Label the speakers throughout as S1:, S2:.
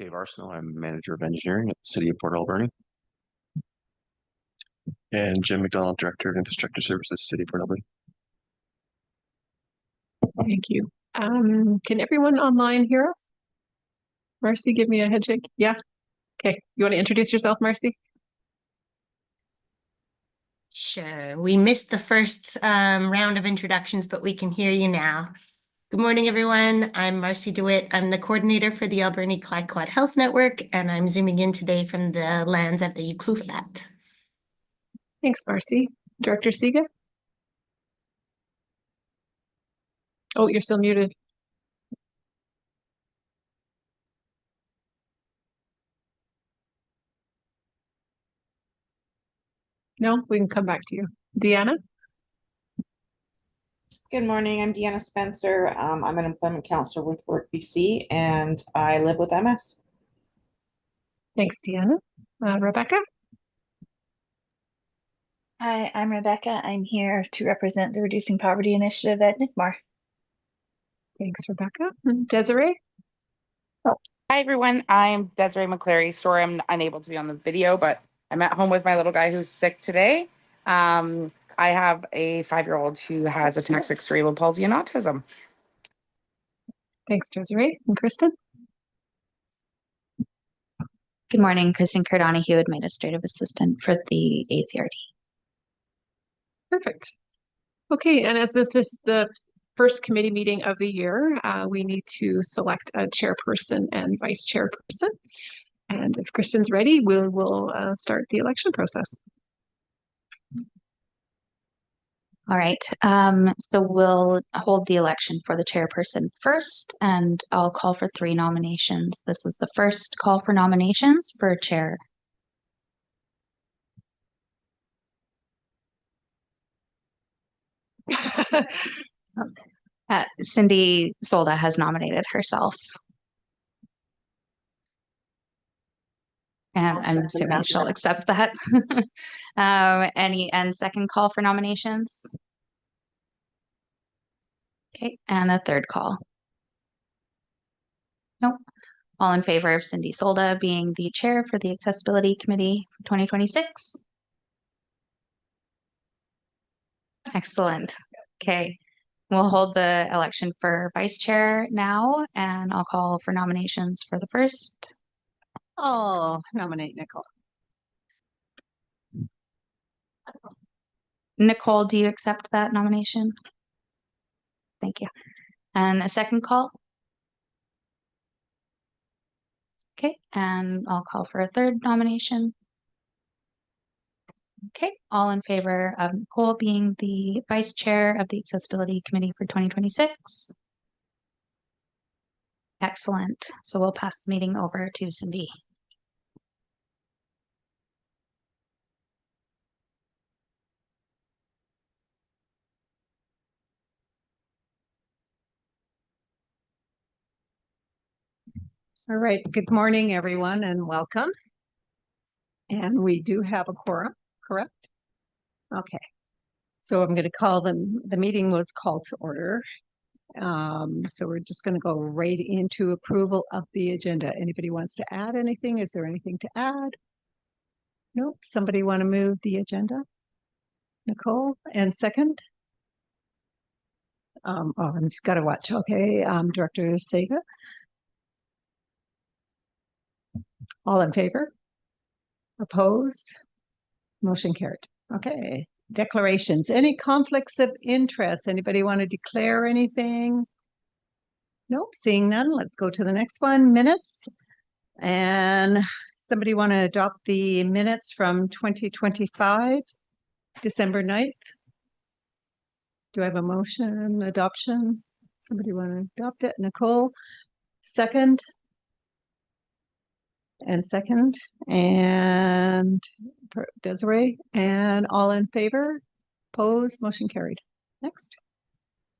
S1: Dave Arsenault. I'm Manager of Engineering at the City of Port Alberni. And Jim McDonald, Director of Infrastructure Services, City of Port Alberni.
S2: Thank you. Can everyone online hear us? Marcy, give me a head shake. Yeah. Okay. You want to introduce yourself, Marcy?
S3: Sure. We missed the first round of introductions, but we can hear you now. Good morning, everyone. I'm Marcy DeWitt. I'm the coordinator for the Alberni Clyde Health Network, and I'm zooming in today from the lands of the Ucluelet Flat.
S2: Thanks, Marcy. Director Siga? Oh, you're still muted. No, we can come back to you. Deanna?
S4: Good morning, I'm Deanna Spencer. I'm an employment counselor with Work BC and I live with MS.
S2: Thanks, Deanna. Rebecca?
S5: Hi, I'm Rebecca. I'm here to represent the Reducing Poverty Initiative at NICMAR.
S2: Thanks, Rebecca. Desiree?
S6: Hi, everyone. I'm Desiree McClary. Sorry, I'm unable to be on the video, but I'm at home with my little guy who's sick today. I have a 5-year-old who has ataxic cerebral palsy and autism.
S2: Thanks, Desiree. And Kristen?
S7: Good morning, Kristen Cardonahue, Administrative Assistant for the ACRD.
S2: Perfect. Okay, and as this is the first committee meeting of the year, we need to select a chairperson and vice chairperson. And if Kristen's ready, we'll start the election process.
S7: All right, so we'll hold the election for the chairperson first, and I'll call for 3 nominations. This is the first call for nominations for chair. Cindy Solda has nominated herself. And I'm assuming she'll accept that. And second call for nominations? Okay, and a third call? Nope. All in favor of Cindy Solda being the chair for the Accessibility Committee for 2026? Excellent. Okay, we'll hold the election for vice chair now, and I'll call for nominations for the first.
S8: I'll nominate Nicole.
S7: Nicole, do you accept that nomination? Thank you. And a second call? Okay, and I'll call for a third nomination. Okay, all in favor of Nicole being the vice chair of the Accessibility Committee for 2026? Excellent. So we'll pass the meeting over to Cindy.
S8: All right, good morning, everyone, and welcome. And we do have a quorum, correct? Okay. So I'm going to call the meeting was called to order. So we're just going to go right into approval of the agenda. Anybody wants to add anything? Is there anything to add? Nope. Somebody want to move the agenda? Nicole, and second? Oh, I'm just got to watch. Okay, Director Sega. All in favor? Opposed? Motion carried. Okay. Declarations. Any conflicts of interest? Anybody want to declare anything? Nope. Seeing none. Let's go to the next one. Minutes. And somebody want to adopt the minutes from 2025, December 9th? Do I have a motion, adoption? Somebody want to adopt it? Nicole, second? And second, and Desiree, and all in favor? Opposed? Motion carried. Next.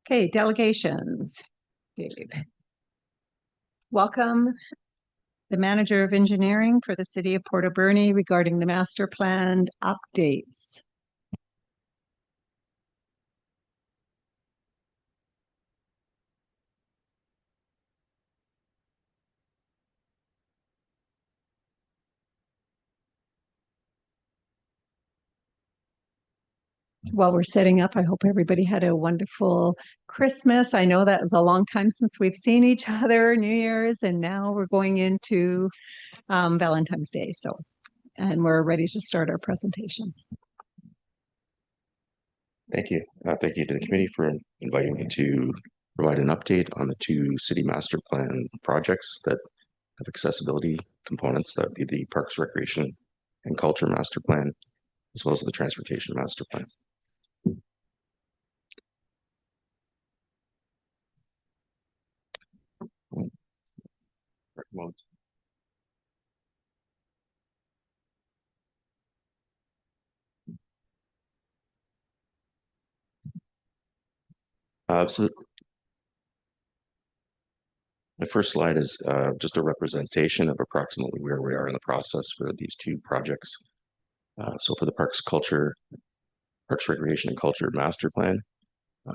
S8: Okay, delegations. Dave. Welcome the Manager of Engineering for the City of Port Alberni regarding the master plan updates. while we're setting up, I hope everybody had a wonderful Christmas. I know that was a long time since we've seen each other, New Year's, and now we're going into Valentine's Day. So, and we're ready to start our presentation.
S9: Thank you. Thank you to the committee for inviting me to provide an update on the two city master plan projects that have accessibility components. That would be the Parks, Recreation, and Culture Master Plan, as well as the Transportation Master Plan. So the first slide is just a representation of approximately where we are in the process for these two projects. So for the Parks, Recreation, and Culture Master Plan,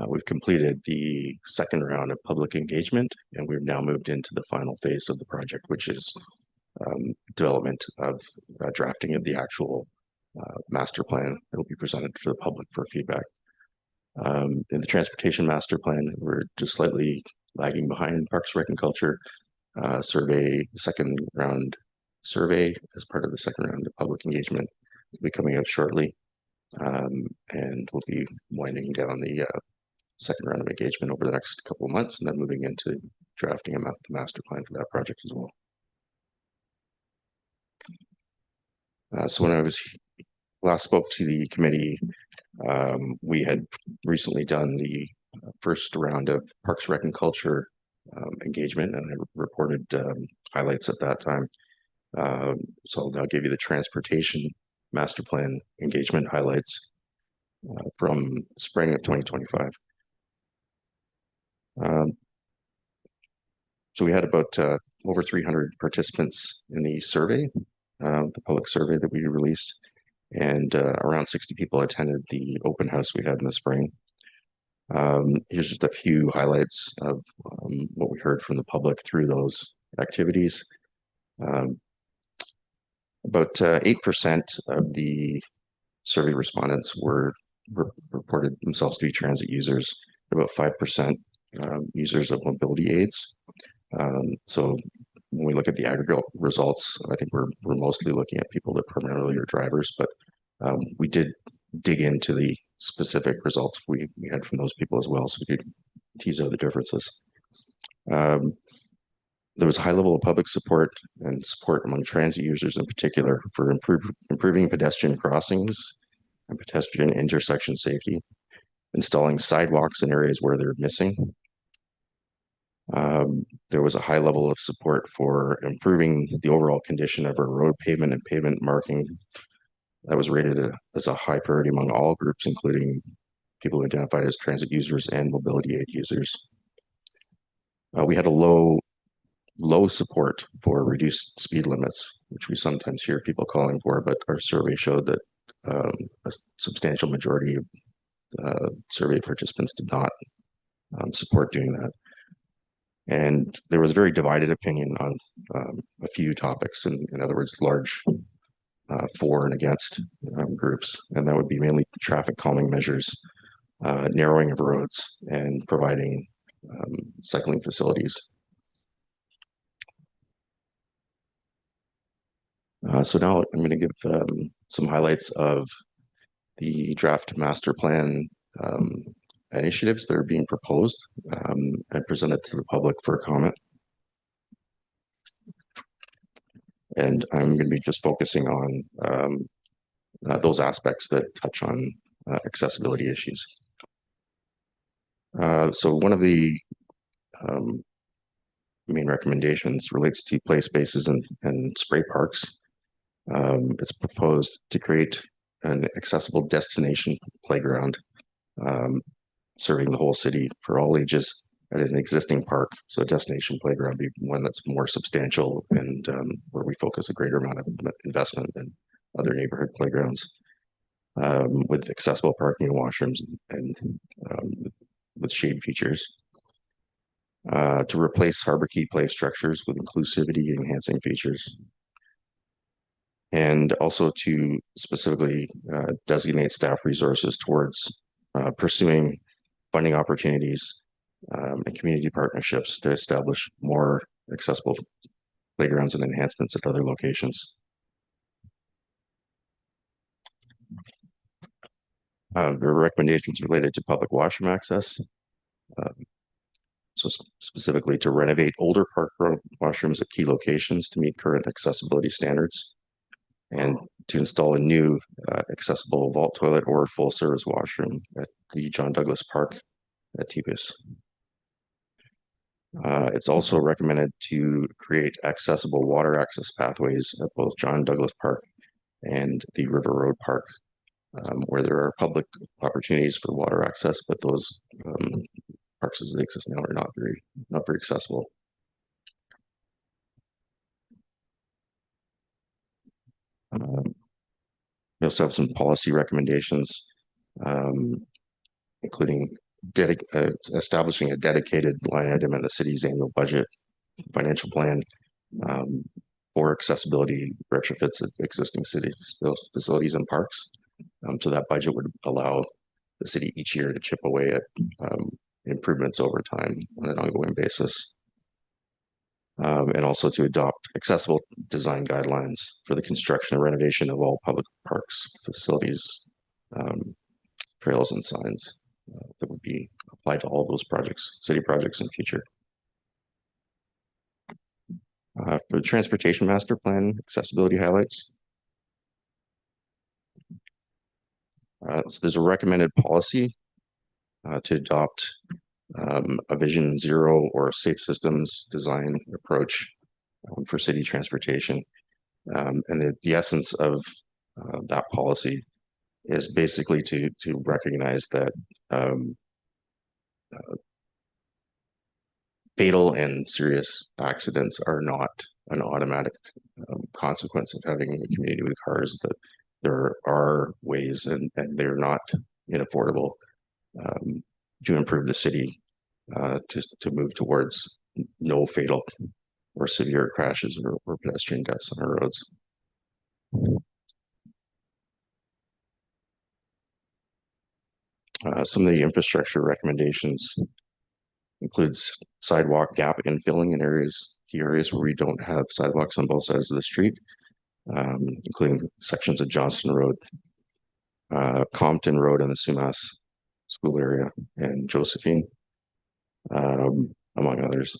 S9: we've completed the second round of public engagement, and we've now moved into the final phase of the project, which is development of drafting of the actual master plan that will be presented to the public for feedback. In the Transportation Master Plan, we're just slightly lagging behind Parks, Rec, and Culture survey. The second round survey as part of the second round of public engagement will be coming out shortly, and we'll be winding down the second round of engagement over the next couple of months, and then moving into drafting the master plan for that project as well. So when I last spoke to the committee, we had recently done the first round of Parks, Rec, and Culture engagement, and I reported highlights at that time. So I'll now give you the Transportation Master Plan engagement highlights from spring of 2025. So we had about over 300 participants in the survey, the public survey that we released, and around 60 people attended the open house we had in the spring. Here's just a few highlights of what we heard from the public through those activities. About 8% of the survey respondents reported themselves to be transit users, about 5% users of mobility aids. So when we look at the aggregate results, I think we're mostly looking at people that primarily are drivers, but we did dig into the specific results we had from those people as well, so we could tease out the differences. There was a high level of public support and support among transit users in particular for improving pedestrian crossings and pedestrian intersection safety, installing sidewalks in areas where they're missing. There was a high level of support for improving the overall condition of our road pavement and pavement marking. That was rated as a high priority among all groups, including people identified as transit users and mobility aid users. We had a low support for reduced speed limits, which we sometimes hear people calling for, but our survey showed that a substantial majority of survey participants did not support doing that. And there was a very divided opinion on a few topics, in other words, large for and against groups, and that would be mainly traffic calming measures, narrowing of roads, and providing cycling facilities. So now I'm going to give some highlights of the draft master plan initiatives that are being proposed and presented to the public for comment. And I'm going to be just focusing on those aspects that touch on accessibility issues. So one of the main recommendations relates to play spaces and spray parks. It's proposed to create an accessible destination playground serving the whole city for all ages at an existing park. So a destination playground would be one that's more substantial and where we focus a greater amount of investment than other neighborhood playgrounds, with accessible parking and washrooms and with shade features. To replace Harbor Key play structures with inclusivity enhancing features. And and also to specifically designate staff resources towards pursuing funding opportunities and community partnerships to establish more accessible playgrounds and enhancements at other locations. There are recommendations related to public washroom access. So specifically to renovate older park washrooms at key locations to meet current accessibility standards, and to install a new accessible vault toilet or full service washroom at the John Douglas Park at Tebus. It's also recommended to create accessible water access pathways at both John Douglas Park and the River Road Park, where there are public opportunities for water access, but those parks as they exist now are not very accessible. We also have some policy recommendations, including establishing a dedicated line item in the city's annual budget financial plan for accessibility retrofits at existing city facilities and parks. So that budget would allow the city each year to chip away at improvements over time on an ongoing basis. And also to adopt accessible design guidelines for the construction and renovation of all public parks, facilities, trails, and signs that would be applied to all those projects, city projects in future. For the transportation master plan, accessibility highlights. So there's a recommended policy to adopt a Vision Zero or safe systems design approach for city transportation. And the essence of that policy is basically to recognize that fatal and serious accidents are not an automatic consequence of having a community with cars, that there are ways, and they're not inaffordable, to improve the city, to move towards no fatal or severe crashes or pedestrian deaths on our roads. Some of the infrastructure recommendations includes sidewalk gap infilling in key areas where we don't have sidewalks on both sides of the street, including sections of Johnston Road, Compton Road in the Sumas School area, and Josephine, among others.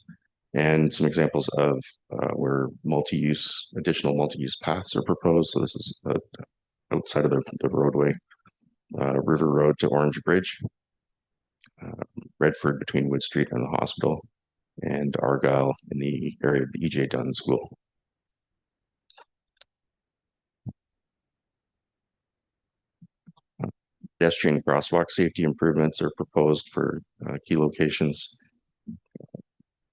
S9: And some examples of where additional multi-use paths are proposed. So this is outside of the roadway. River Road to Orange Bridge, Redford between Wood Street and the hospital, and Argyle in the area of the E.J. Dunn School. Pedestrian crosswalk safety improvements are proposed for key locations,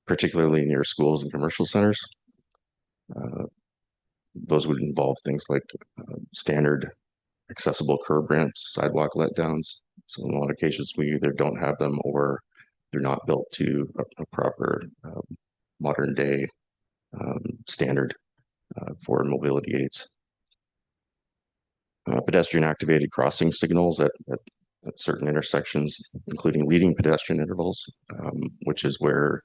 S9: particularly near schools and commercial centers. Those would involve things like standard accessible curb ramps, sidewalk letdowns. So in a lot of cases, we either don't have them or they're not built to a proper modern day standard for mobility aids. Pedestrian activated crossing signals at certain intersections, including leading pedestrian intervals, which is where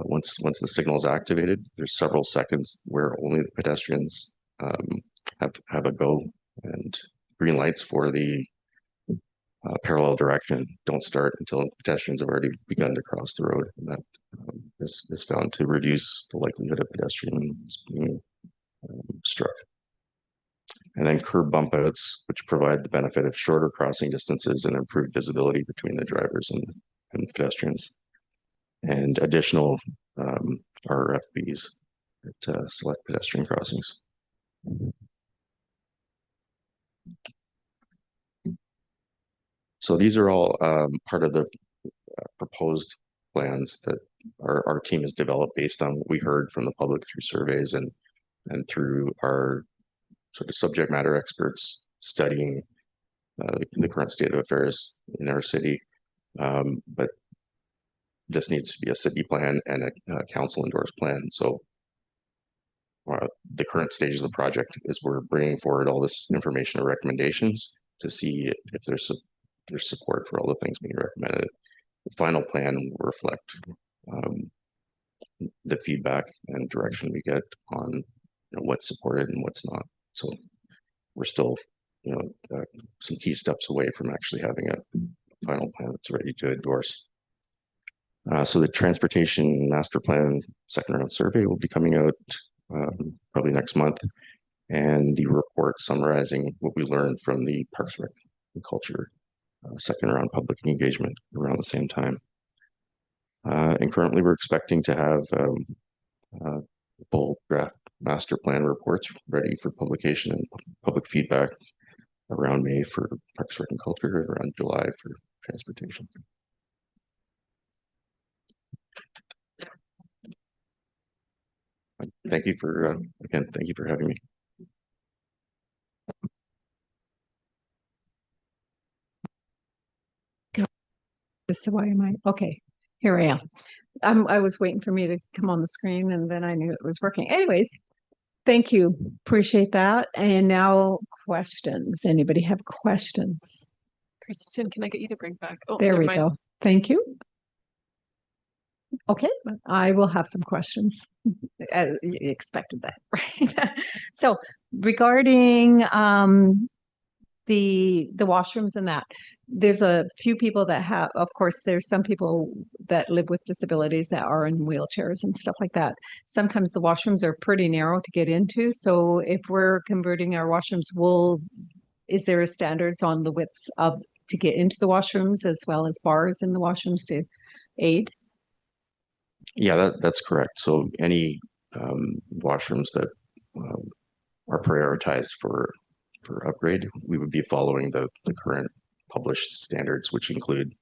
S9: once the signal is activated, there's several seconds where only the pedestrians have a go, and green lights for the parallel direction don't start until pedestrians have already begun to cross the road. And that is found to reduce the likelihood of pedestrians being struck. And then curb bump outs, which provide the benefit of shorter crossing distances and improved visibility between the drivers and pedestrians. And additional RFBs at select pedestrian crossings. So these are all part of the proposed plans that our team has developed based on what we heard from the public through surveys and through our sort of subject matter experts studying the current state of affairs in our city. But this needs to be a city plan and a council endorsed plan. So the current stage of the project is we're bringing forward all this information and recommendations to see if there's support for all the things being recommended. The final plan will reflect the feedback and direction we get on what's supported and what's not. So we're still some key steps away from actually having a final plan that's ready to endorse. So the transportation master plan second round survey will be coming out probably next month, and the report summarizing what we learned from the Parks Rec and Culture second round public engagement around the same time. And currently we're expecting to have full draft master plan reports ready for publication and public feedback around May for Parks Rec and Culture, and around July for transportation. Thank you for, again, thank you for having me.
S8: So why am I? Okay, here I am. I was waiting for me to come on the screen, and then I knew it was working. Anyways, thank you. Appreciate that. And now questions. Anybody have questions?
S2: Kristen, can I get you to bring back? Oh,
S8: There
S2: never
S8: we
S2: mind.
S8: go. Thank you. Okay, I will have some questions. You expected that, right? So regarding the washrooms and that, there's a few people that have, of course, there's some people that live with disabilities that are in wheelchairs and stuff like that. Sometimes the washrooms are pretty narrow to get into. So if we're converting our washrooms, is there a standards on the widths of to get into the washrooms as well as bars in the washrooms to aid?
S9: Yeah, that's correct. So any washrooms that are prioritized for upgrade, we would be following the current published standards, which include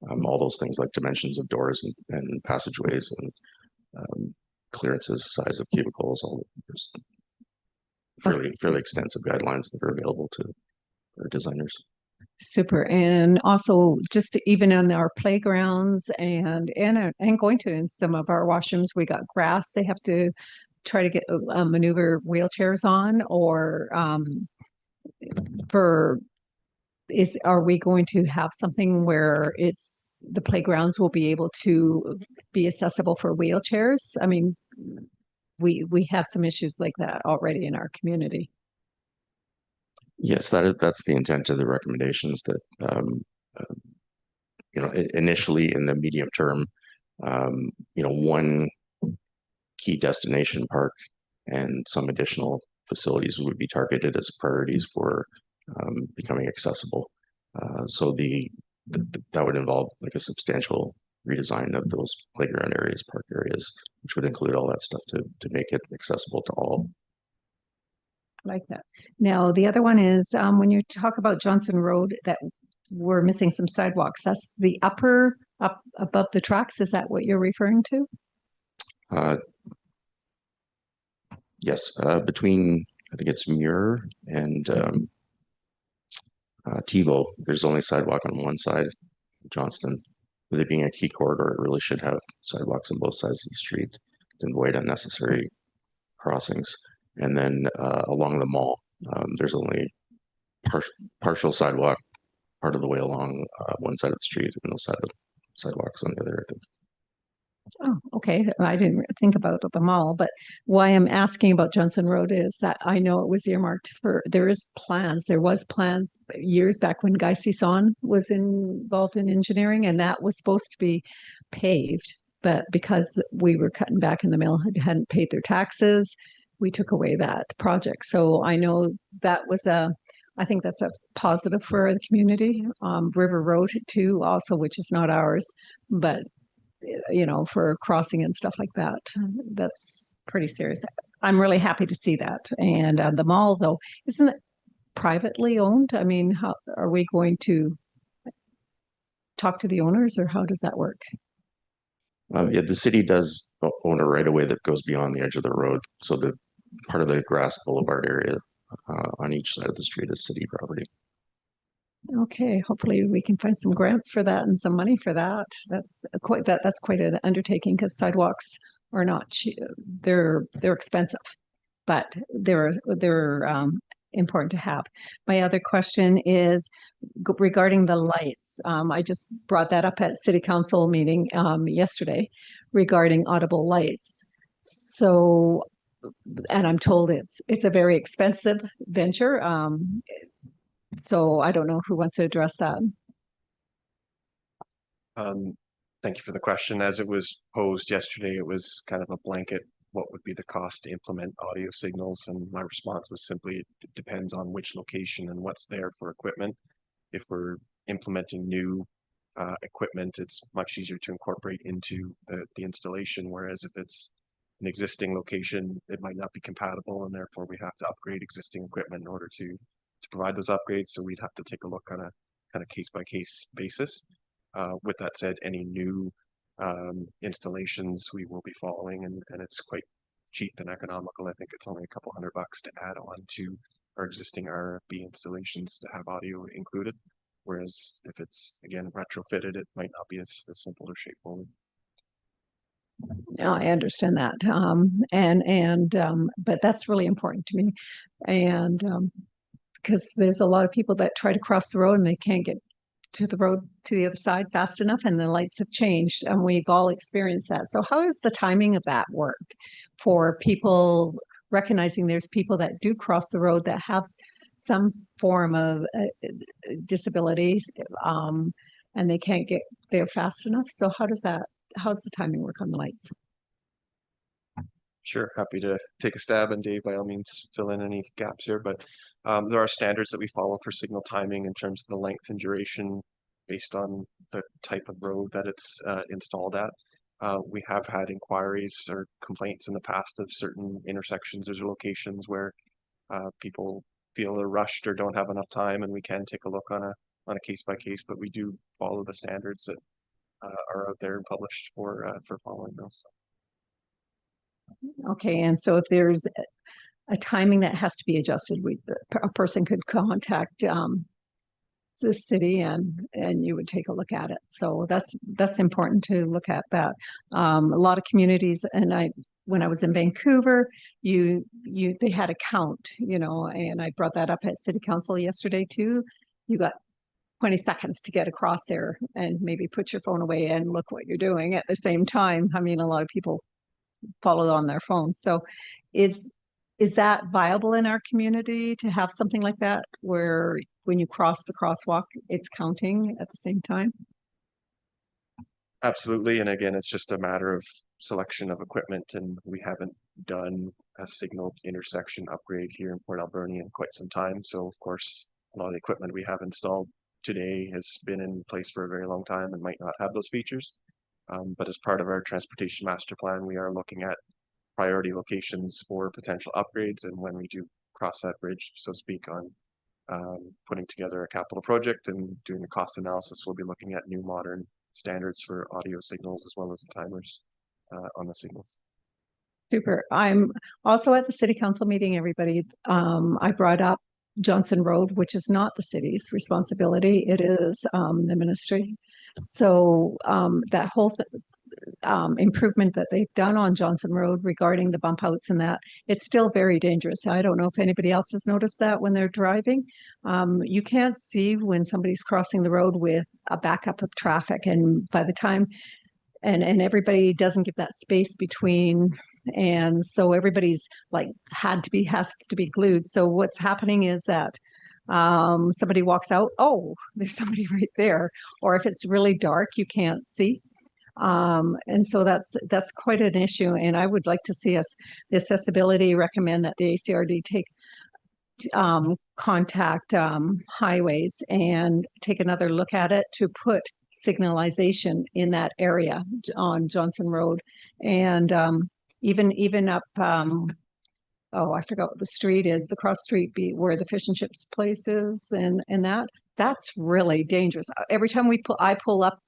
S9: all those things like dimensions of doors and passageways and clearances, size of cubicles. There's fairly extensive guidelines that are available to our designers.
S8: Super. And also just even on our playgrounds and going to in some of our washrooms, we got grass they have to try to get maneuver wheelchairs on, or are we going to have something where the playgrounds will be able to be accessible for wheelchairs? I mean, we have some issues like that already in our community.
S9: Yes, that's the intent of the recommendations, that initially in the medium term, one key destination park and some additional facilities would be targeted as priorities for becoming accessible. So that would involve like a substantial redesign of those playground areas, park areas, which would include all that stuff to make it accessible to all.
S8: Like that. Now, the other one is when you talk about Johnson Road, that we're missing some sidewalks. That's the upper up above the tracks. Is that what you're referring to?
S9: Yes, between I think it's Muir and Tebow, there's only sidewalk on one side of Johnston. With it being a key corridor, it really should have sidewalks on both sides of the street to avoid unnecessary crossings. And then along the mall, there's only partial sidewalk part of the way along one side of the street, and no sidewalks on the other, I think.
S8: Oh, okay. I didn't think about the mall, but why I'm asking about Johnson Road is that I know it was earmarked there was plans years back when Guy Sisson was involved in engineering, and that was supposed to be paved, but because we were cutting back and the mill hadn't paid their taxes, we took away that project. So I know that was I think that's a positive for the community. River Road too, also, which is not ours, but for crossing and stuff like that, that's pretty serious. I'm really happy to see that. And the mall, though, isn't it privately owned? I mean, how are we going to talk to the owners, or how does that work?
S9: Yeah, the city does own a right of way that goes beyond the edge of the road. So the part of the grass boulevard area on each side of the street is city property.
S8: Okay, hopefully we can find some grants for that and some money for that. That's quite an undertaking, because sidewalks are not cheap. They're expensive. but they're important to have. My other question is regarding the lights. I just brought that up at City Council meeting yesterday regarding audible lights. So, and I'm told it's a very expensive venture. So I don't know who wants to address that.
S1: Thank you for the question. As it was posed yesterday, it was kind of a blanket, what would be the cost to implement audio signals? And my response was simply, it depends on which location and what's there for equipment. If we're implementing new equipment, it's much easier to incorporate into the installation. Whereas if it's an existing location, it might not be compatible, and therefore we have to upgrade existing equipment in order to provide those upgrades. So we'd have to take a look on a kind of case by case basis. With that said, any new installations we will be following, and it's quite cheap and economical. I think it's only a couple $100 to add on to our existing RFB installations to have audio included. Whereas if it's again retrofitted, it might not be as simple or straightforward.
S8: I understand that. But that's really important to me. And because there's a lot of people that try to cross the road and they can't get to the road to the other side fast enough, and the lights have changed, and we've all experienced that. So how does the timing of that work for people recognizing there's people that do cross the road that have some form of disabilities, and they can't get there fast enough? So how's the timing work on the lights?
S1: Sure, happy to take a stab, and Dave, by all means, fill in any gaps here. But there are standards that we follow for signal timing in terms of the length and duration based on the type of road that it's installed at. We have had inquiries or complaints in the past of certain intersections or locations where people feel they're rushed or don't have enough time, and we can take a look on a case by case. But we do follow the standards that are out there and published for following those.
S8: Okay, and so if there's a timing that has to be adjusted, a person could contact the city and you would take a look at it. So that's important to look at that. A lot of communities, and when I was in Vancouver, they had a count, and I brought that up at City Council yesterday too. You got 20 seconds to get across there, and maybe put your phone away and look what you're doing at the same time. I mean, a lot of people follow on their phones. So is that viable in our community to have something like that, where when you cross the crosswalk, it's counting at the same time?
S1: Absolutely. And again, it's just a matter of selection of equipment, and we haven't done a signal intersection upgrade here in Port Alberni in quite some time. So of course, a lot of the equipment we have installed today has been in place for a very long time and might not have those features. But as part of our transportation master plan, we are looking at priority locations for potential upgrades. And when we do cross that bridge, so to speak, on putting together a capital project and doing the cost analysis, we'll be looking at new modern standards for audio signals as well as the timers on the signals.
S8: Super. I'm also at the City Council meeting, everybody. I brought up Johnson Road, which is not the city's responsibility. It is the ministry. So that whole improvement that they've done on Johnson Road regarding the bump outs and that, it's still very dangerous. I don't know if anybody else has noticed that when they're driving. You can't see when somebody's crossing the road with a backup of traffic, and by the time and everybody doesn't give that space between, and so everybody's like has to be glued. So what's happening is that somebody walks out, oh, there's somebody right there, or if it's really dark, you can't see. And so that's quite an issue. And I would like to see the accessibility recommend that the ACRD take contact highways and take another look at it to put signalization in that area on Johnson Road, and even up oh, I forgot what the street is, the cross street where the fish and chips place is, and that's really dangerous. Every time I pull up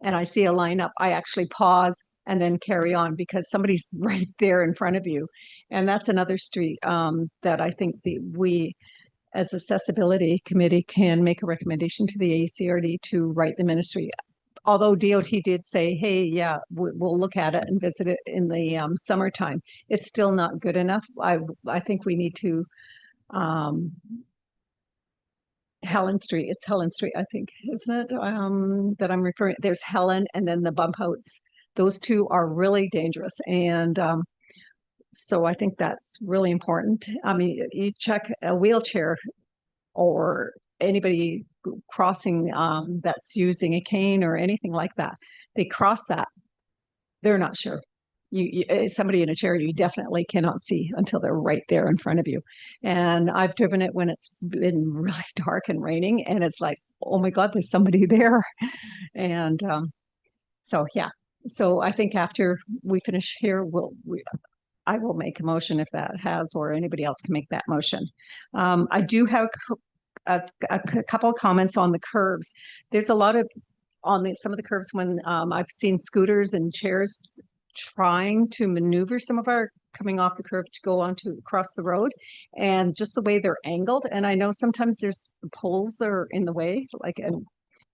S8: and I see a lineup, I actually pause and then carry on because somebody's right there in front of you. And that's another street that I think we as accessibility committee can make a recommendation to the ACRD to write the ministry although DOT did say, hey, yeah, we'll look at it and visit it in the summertime, it's still not good enough. I think we need to Helen Street, it's Helen Street, I think, isn't it? That I'm referring, there's Helen and then the bump outs. Those two are really dangerous. And so I think that's really important. I mean, you check a wheelchair or anybody crossing that's using a cane or anything like that. They cross that, they're not sure. Somebody in a chair you definitely cannot see until they're right there in front of you. And I've driven it when it's been really dark and raining, and it's like, oh my God, there's somebody there. And so yeah. So I think after we finish here, I will make a motion if that has, or anybody else can make that motion. I do have a couple of comments on the curves. There's a lot of some of the curves when I've seen scooters and chairs trying to maneuver some of our coming off the curve to go across the road, and just the way they're angled. And I know sometimes there's poles that are in the way, like, and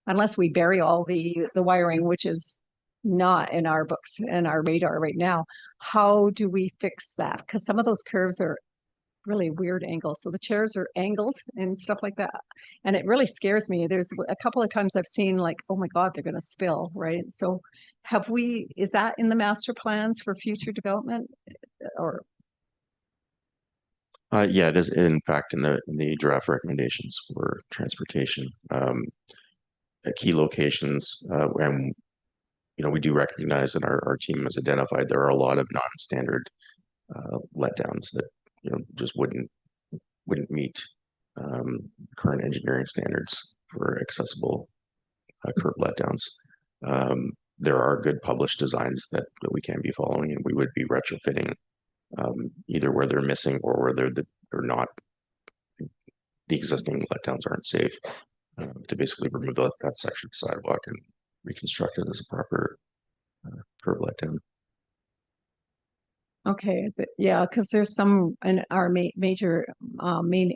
S8: unless we bury all the wiring, which is not in our books and our radar right now, how do we fix that? Because some of those curves are really weird angles. So the chairs are angled and stuff like that. And it really scares me. There's a couple of times I've seen like, oh my God, they're going to spill, right? So is that in the master plans for future development or?
S9: Yeah, it is in fact in the draft recommendations for transportation. At key locations, and we do recognize that our team has identified there are a lot of non-standard letdowns that just wouldn't meet current engineering standards for accessible curb letdowns. There are good published designs that we can be following, and we would be retrofitting either where they're missing or where they're not, the existing letdowns aren't safe, to basically remove that section of sidewalk and reconstruct it as a proper curb letdown.
S8: Okay, yeah, because there's some in our major main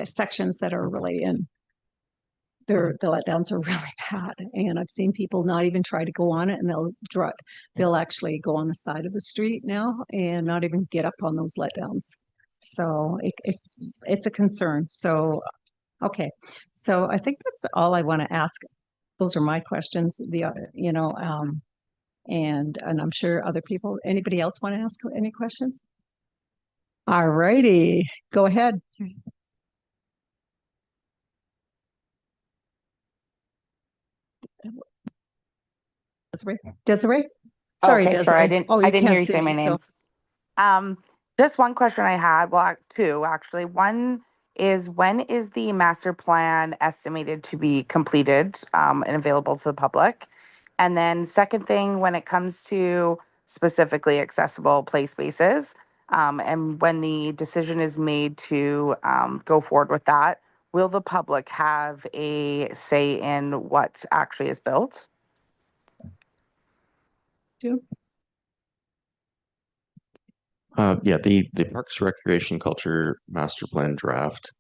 S8: sections that are really the letdowns are really bad, and I've seen people not even try to go on it, and they'll actually go on the side of the street now and not even get up on those letdowns. So it's a concern. So okay, so I think that's all I want to ask. Those are my questions. And I'm sure anybody else want to ask any questions? All righty, go ahead. Desiree? Sorry,
S6: Okay,
S8: Desiree.
S6: sorry, I didn't
S8: you
S6: hear
S8: can't
S6: you
S8: see
S6: say my
S8: me,
S6: name.
S8: so-
S6: Just one question I had, well, two actually. One is, when is the master plan estimated to be completed and available to the public? And then second thing, when it comes to specifically accessible play spaces, and when the decision is made to go forward with that, will the public have a say in what actually is built?
S8: June?
S9: Yeah, the Parks Recreation Culture Master Plan draft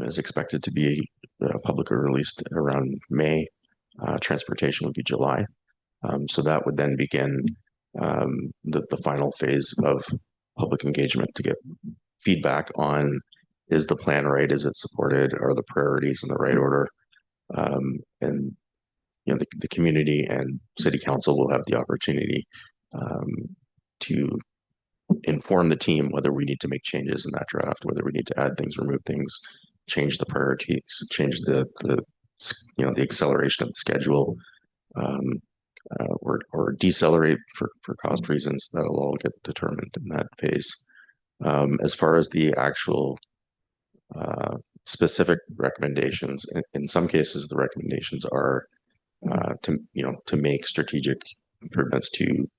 S9: is expected to be publicly released around May. Transportation would be July. So that would then begin the final phase of public engagement to get feedback on, is the plan right? Is it supported? Are the priorities in the right order? And the community and city council will have the opportunity to inform the team whether we need to make changes in that draft, whether we need to add things, remove things, change the priorities, change the acceleration of the schedule, or decelerate for cost reasons. That'll all get determined in that phase. As far as the actual specific recommendations, in some cases the recommendations are to make strategic improvements to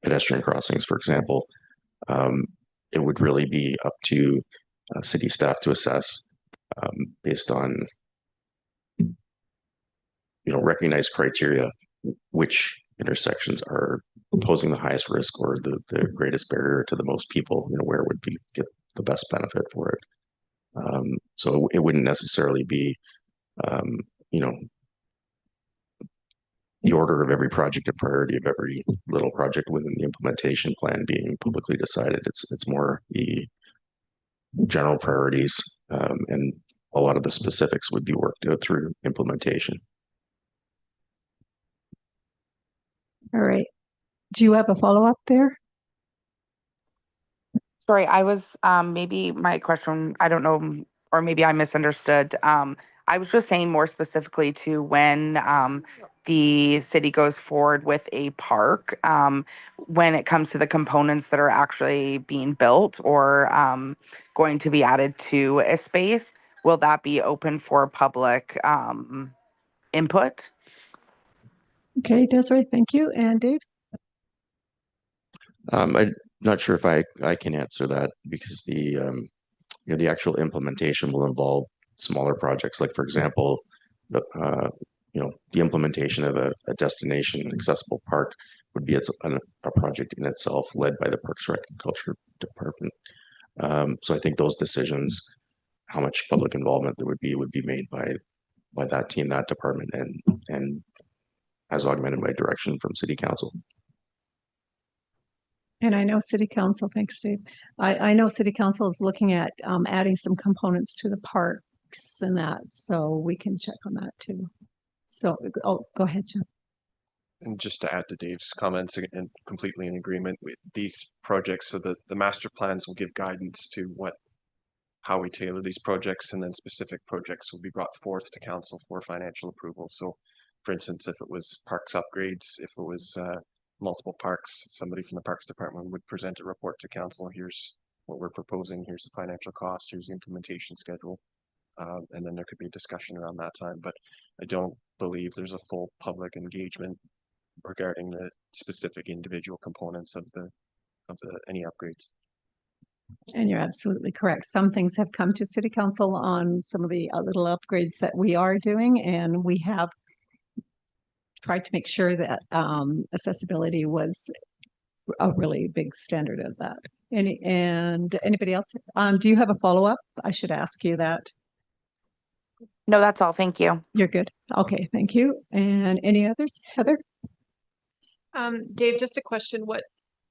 S9: pedestrian crossings, for example. It would really be up to city staff to assess based on recognized criteria, which intersections are posing the highest risk or the greatest barrier to the most people, where would get the best benefit for it. So it wouldn't necessarily be the order of every project and priority of every little project within the implementation plan being publicly decided. It's more the general priorities, and a lot of the specifics would be worked out through implementation.
S8: All right. Do you have a follow-up there?
S6: Sorry, I was, maybe my question, I don't know, or maybe I misunderstood. I was just saying more specifically to when, the city goes forward with a park, when it comes to the components that are actually being built or, going to be added to a space, will that be open for public, input?
S8: Okay, Desiree, thank you. And Dave?
S9: I'm not sure if I can answer that because the actual implementation will involve smaller projects. Like for example, the implementation of a destination accessible park would be a project in itself led by the Parks, Rec and Culture Department. So I think those decisions, how much public involvement there would be made by that team, that department, and as augmented by direction from City Council.
S8: And I know City Council, thanks, Dave. I know City Council is looking at adding some components to the parks and that, so we can check on that too. So, go ahead, Jim.
S1: And just to add to Dave's comments, and completely in agreement with these projects, so that the master plans will give guidance to how we tailor these projects, and then specific projects will be brought forth to council for financial approval. So, for instance, if it was parks upgrades, if it was multiple parks, somebody from the Parks Department would present a report to council. Here's what we're proposing. Here's the financial cost. Here's the implementation schedule. And then there could be a discussion around that time. But I don't believe there's a full public engagement regarding the specific individual components of any upgrades.
S8: And you're absolutely correct. Some things have come to City Council on some of the little upgrades that we are doing, and we have tried to make sure that accessibility was a really big standard of that. And anybody else? Do you have a follow-up? I should ask you that.
S6: No, that's all. Thank you.
S8: You're good. Okay, thank you. And any others? Heather?
S2: Dave, just a question.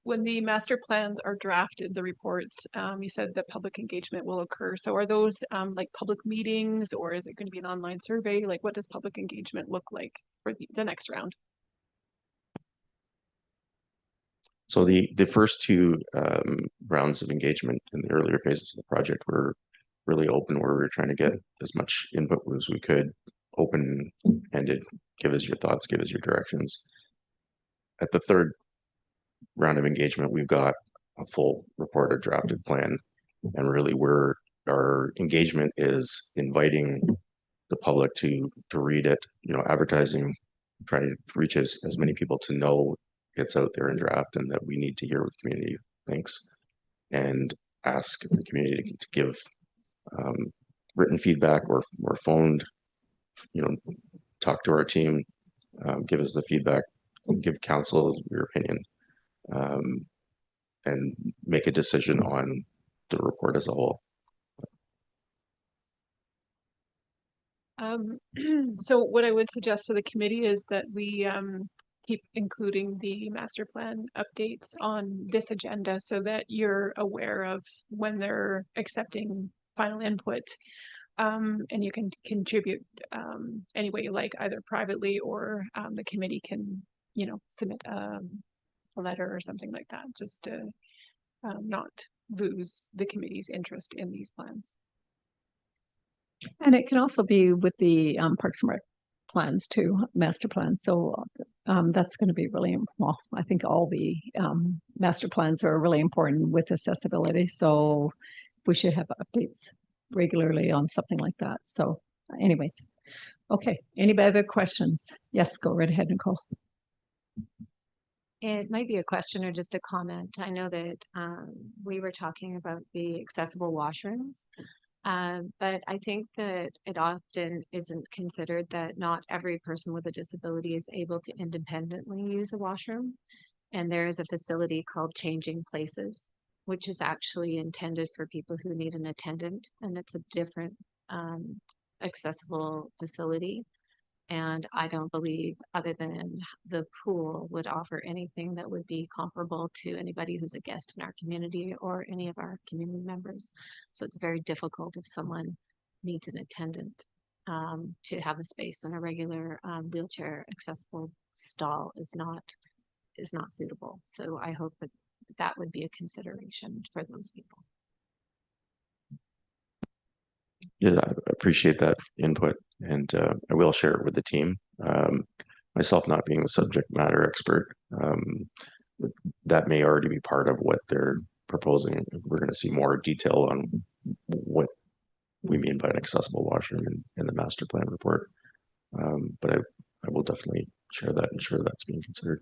S2: When the master plans are drafted, the reports, you said that public engagement will occur. So are those like public meetings, or is it going to be an online survey? Like, what does public engagement look like for the next round?
S9: So the first two rounds of engagement in the earlier phases of the project were really open, where we were trying to get as much input as we could, open-ended, give us your thoughts, give us your directions. At the third round of engagement, we've got a full report, a drafted plan, and really our engagement is inviting the public to read it, advertising, trying to reach as many people to know it's out there in draft and that we need to hear what the community thinks, and ask the community to give written feedback or phoned, talk to our team, give us the feedback, give council your opinion, and make a decision on the report as a whole.
S2: So what I would suggest to the committee is that we keep including the master plan updates on this agenda so that you're aware of when they're accepting final input. And you can contribute any way you like, either privately or the committee can, submit a letter or something like that, just to not lose the committee's interest in these plans.
S8: And it can also be with the Parks and Rec plans too, master plans. So that's going to be really, well, I think all the master plans are really important with accessibility. So we should have updates regularly on something like that. So anyways, okay. Any other questions? Yes, go right ahead, Nicole.
S10: It might be a question or just a comment. I know that we were talking about the accessible washrooms, but I think that it often isn't considered that not every person with a disability is able to independently use a washroom. And there is a facility called Changing Places, which is actually intended for people who need an attendant, and it's a different accessible facility. And I don't believe, other than the pool, would offer anything that would be comparable to anybody who's a guest in our community or any of our community members. So it's very difficult if someone needs an attendant to have a space, and a regular wheelchair accessible stall is not suitable. So I hope that that would be a consideration for those people.
S9: Yeah, I appreciate that input, and I will share it with the team. Myself not being the subject matter expert, that may already be part of what they're proposing. We're going to see more detail on what we mean by an accessible washroom in the master plan report. But I will definitely share that and ensure that's being considered.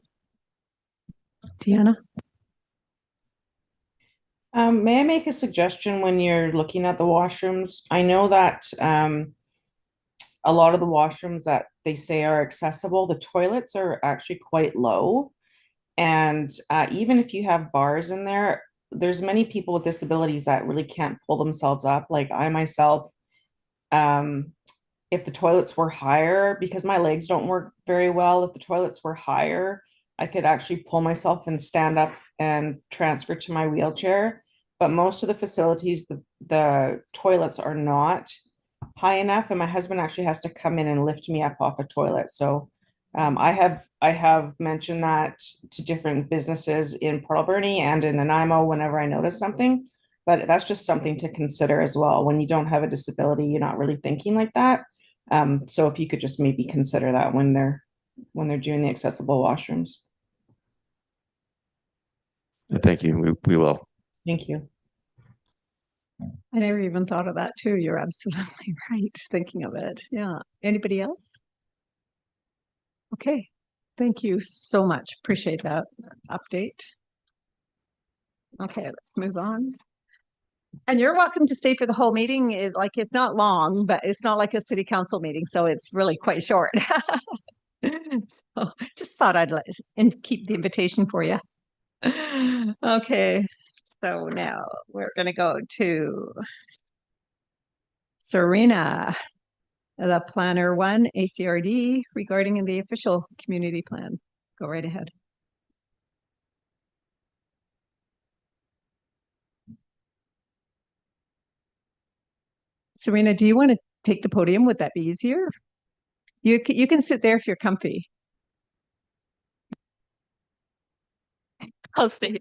S8: Deanna?
S4: May I make a suggestion when you're looking at the washrooms? I know that a lot of the washrooms that they say are accessible, the toilets are actually quite low. And even if you have bars in there, there's many people with disabilities that really can't pull themselves up. Like I myself, if the toilets were higher, because my legs don't work very well, if the toilets were higher, I could actually pull myself and stand up and transfer to my wheelchair. But most of the facilities, the toilets are not high enough, and my husband actually has to come in and lift me up off a toilet. So I have mentioned that to different businesses in Port Alberni and in Nanaimo whenever I notice something. But that's just something to consider as well. When you don't have a disability, you're not really thinking like that. So if you could just maybe consider that when they're doing the accessible washrooms.
S9: Thank you. We will.
S4: Thank you.
S8: I never even thought of that too. You're absolutely right, thinking of it. Yeah. Anybody else? Okay. Thank you so much. Appreciate that update. Okay, let's move on. And you're welcome to stay for the whole meeting. It's not long, but it's not like a city council meeting, so it's really quite short. So just thought I'd keep the invitation for you. Okay, so now we're going to go to Serena, the Planner 1 ACRD regarding the official community plan. Go right ahead. Serena, do you want to take the podium? Would that be easier? You can sit there if you're comfy.
S5: I'll stay.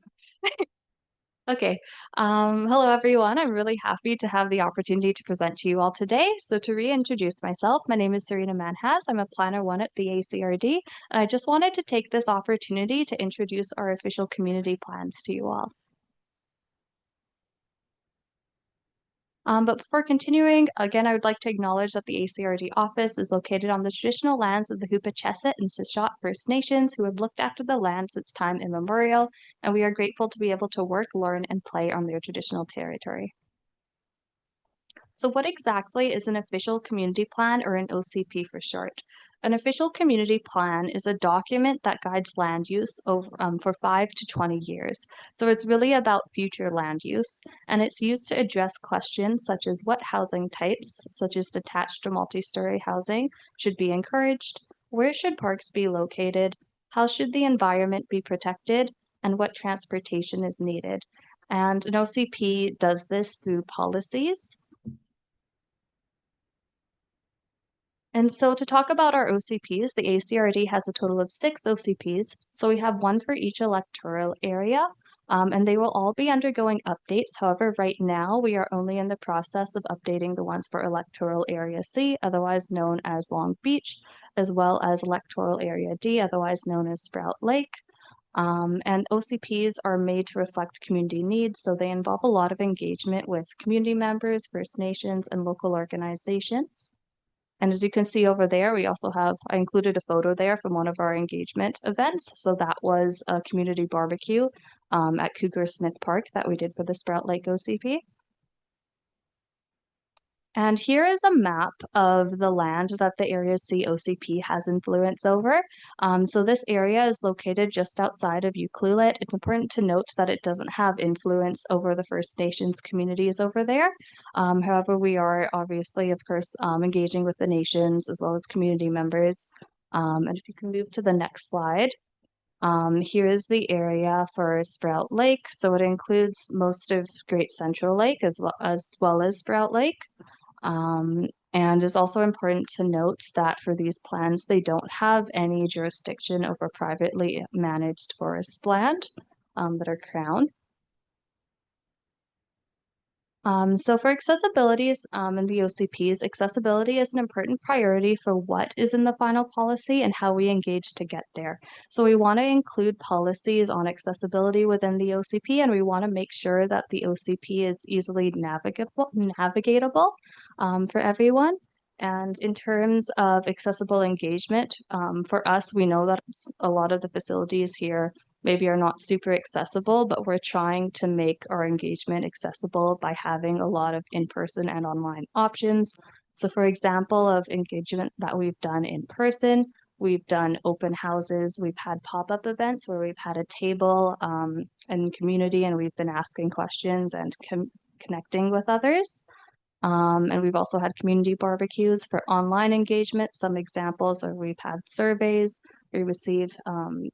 S5: Okay. Hello, everyone. I'm really happy to have the opportunity to present to you all today. So to reintroduce myself, my name is Serena Manhas. I'm a Planner 1 at the ACRD. And I just wanted to take this opportunity to introduce our official community plans to you all. But before continuing, again, I would like to acknowledge that the ACRD office is located on the traditional lands of the Hoopa-Chesset and Sishat First Nations, who have looked after the land since time immemorial, and we are grateful to be able to work, learn, and play on their traditional territory. So what exactly is an official community plan, or an OCP for short? An official community plan is a document that guides land use for 5 to 20 years. So it's really about future land use, and it's used to address questions such as what housing types, such as detached or multi-story housing, should be encouraged, where should parks be located, how should the environment be protected, and what transportation is needed. And an OCP does this through policies. And so to talk about our OCPs, the ACRD has a total of 6 OCPs. So we have one for each electoral area, and they will all be undergoing updates. However, right now we are only in the process of updating the ones for electoral area C, otherwise known as Long Beach, as well as electoral area D, otherwise known as Sprout Lake. And OCPs are made to reflect community needs, so they involve a lot of engagement with community members, First Nations, and local organizations. And as you can see over there, we also have, I included a photo there from one of our engagement events. So that was a community barbecue at Cougar Smith Park that we did for the Sprout Lake OCP. And here is a map of the land that the Area C OCP has influence over. So this area is located just outside of Ucluelet. It's important to note that it doesn't have influence over the First Nations communities over there. However, we are obviously, of course, engaging with the nations as well as community members. And if you can move to the next slide. Here is the area for Sprout Lake. So it includes most of Great Central Lake as well as Sprout Lake. And it's also important to note that for these plans, they don't have any jurisdiction over privately managed forest land that are Crown. So for accessibilities in the OCPs, accessibility is an important priority for what is in the final policy and how we engage to get there. So we want to include policies on accessibility within the OCP, and we want to make sure that the OCP is easily navigatable for everyone. And in terms of accessible engagement, for us, we know that a lot of the facilities here maybe are not super accessible, but we're trying to make our engagement accessible by having a lot of in-person and online options. So for example, of engagement that we've done in person, we've done open houses, we've had pop-up events where we've had a table and community, and we've been asking questions and connecting with others. And we've also had community barbecues for online engagement. Some examples are we've had surveys, we receive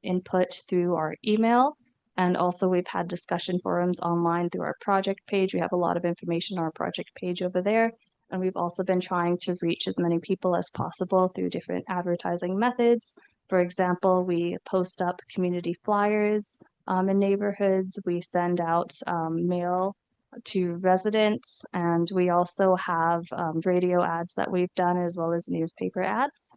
S5: input through our email, and also we've had discussion forums online through our project page. We have a lot of information on our project page over there. And we've also been trying to reach as many people as possible through different advertising methods. For example, we post up community flyers in neighborhoods. We send out mail to residents, and we also have radio ads that we've done as well as newspaper ads.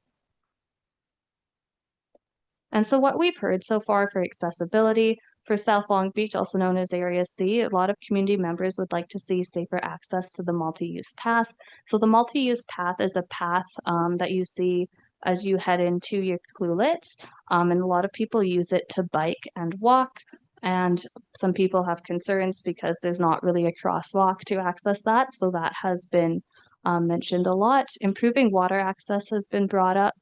S5: And so what we've heard so far for accessibility for South Long Beach, also known as Area C, a lot of community members would like to see safer access to the multi-use path. So the multi-use path is a path that you see as you head into your Ucluelet, and a lot of people use it to bike and walk. And some people have concerns because there's not really a crosswalk to access that. So that has been mentioned a lot. Improving water access has been brought up.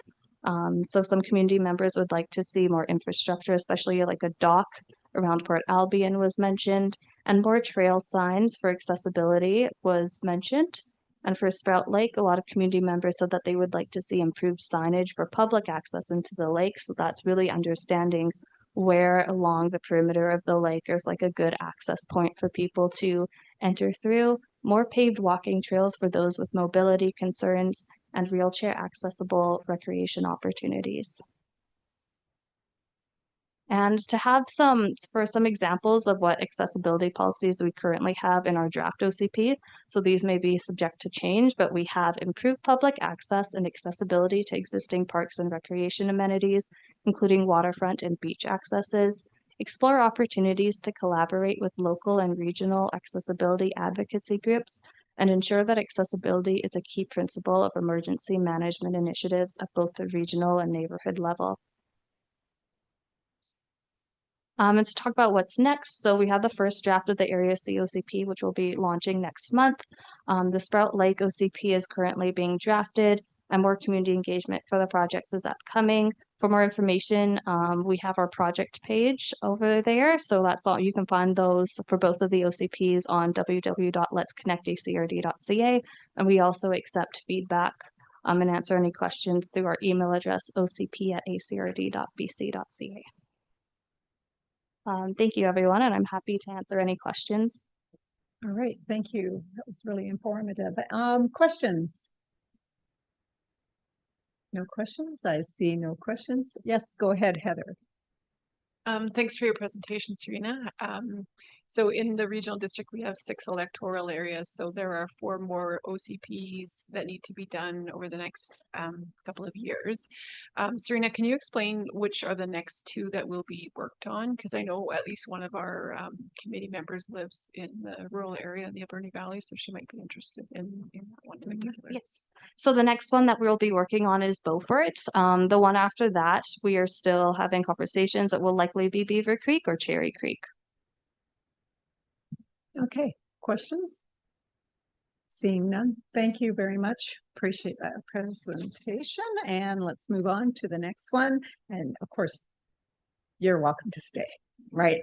S5: So some community members would like to see more infrastructure, especially like a dock around Port Albion was mentioned, and more trail signs for accessibility was mentioned. And for Sprout Lake, a lot of community members said that they would like to see improved signage for public access into the lake. So that's really understanding where along the perimeter of the lake there's like a good access point for people to enter through, more paved walking trails for those with mobility concerns, and wheelchair accessible recreation opportunities. And to have some examples of what accessibility policies we currently have in our draft OCP, so these may be subject to change, but we have improved public access and accessibility to existing parks and recreation amenities, including waterfront and beach accesses, explore opportunities to collaborate with local and regional accessibility advocacy groups, and ensure that accessibility is a key principle of emergency management initiatives at both the regional and neighborhood level. And to talk about what's next, so we have the first draft of the Area C OCP, which will be launching next month. The Sprout Lake OCP is currently being drafted, and more community engagement for the projects is upcoming. For more information, we have our project page over there. So that's all. You can find those for both of the OCPs on www.letsconnectacrd.ca. And we also accept feedback and answer any questions through our email address, ocp@acrd.bc.ca. Thank you, everyone, and I'm happy to answer any questions.
S8: All right, thank you. That was really informative. Questions? No questions? I see no questions. Yes, go ahead, Heather.
S2: Thanks for your presentation, Serena. So in the regional district, we have 6 electoral areas. So there are 4 more OCPs that need to be done over the next couple of years. Serena, can you explain which are the next 2 that will be worked on? Because I know at least one of our committee members lives in the rural area in the Alberni Valley, so she might be interested in that one in particular.
S5: Yes. So the next one that we'll be working on is Beaufort. The one after that, we are still having conversations. It will likely be Beaver Creek or Cherry Creek.
S8: Okay, questions? Seeing none, thank you very much. Appreciate that presentation. And let's move on to the next one. And of course, you're welcome to stay, right?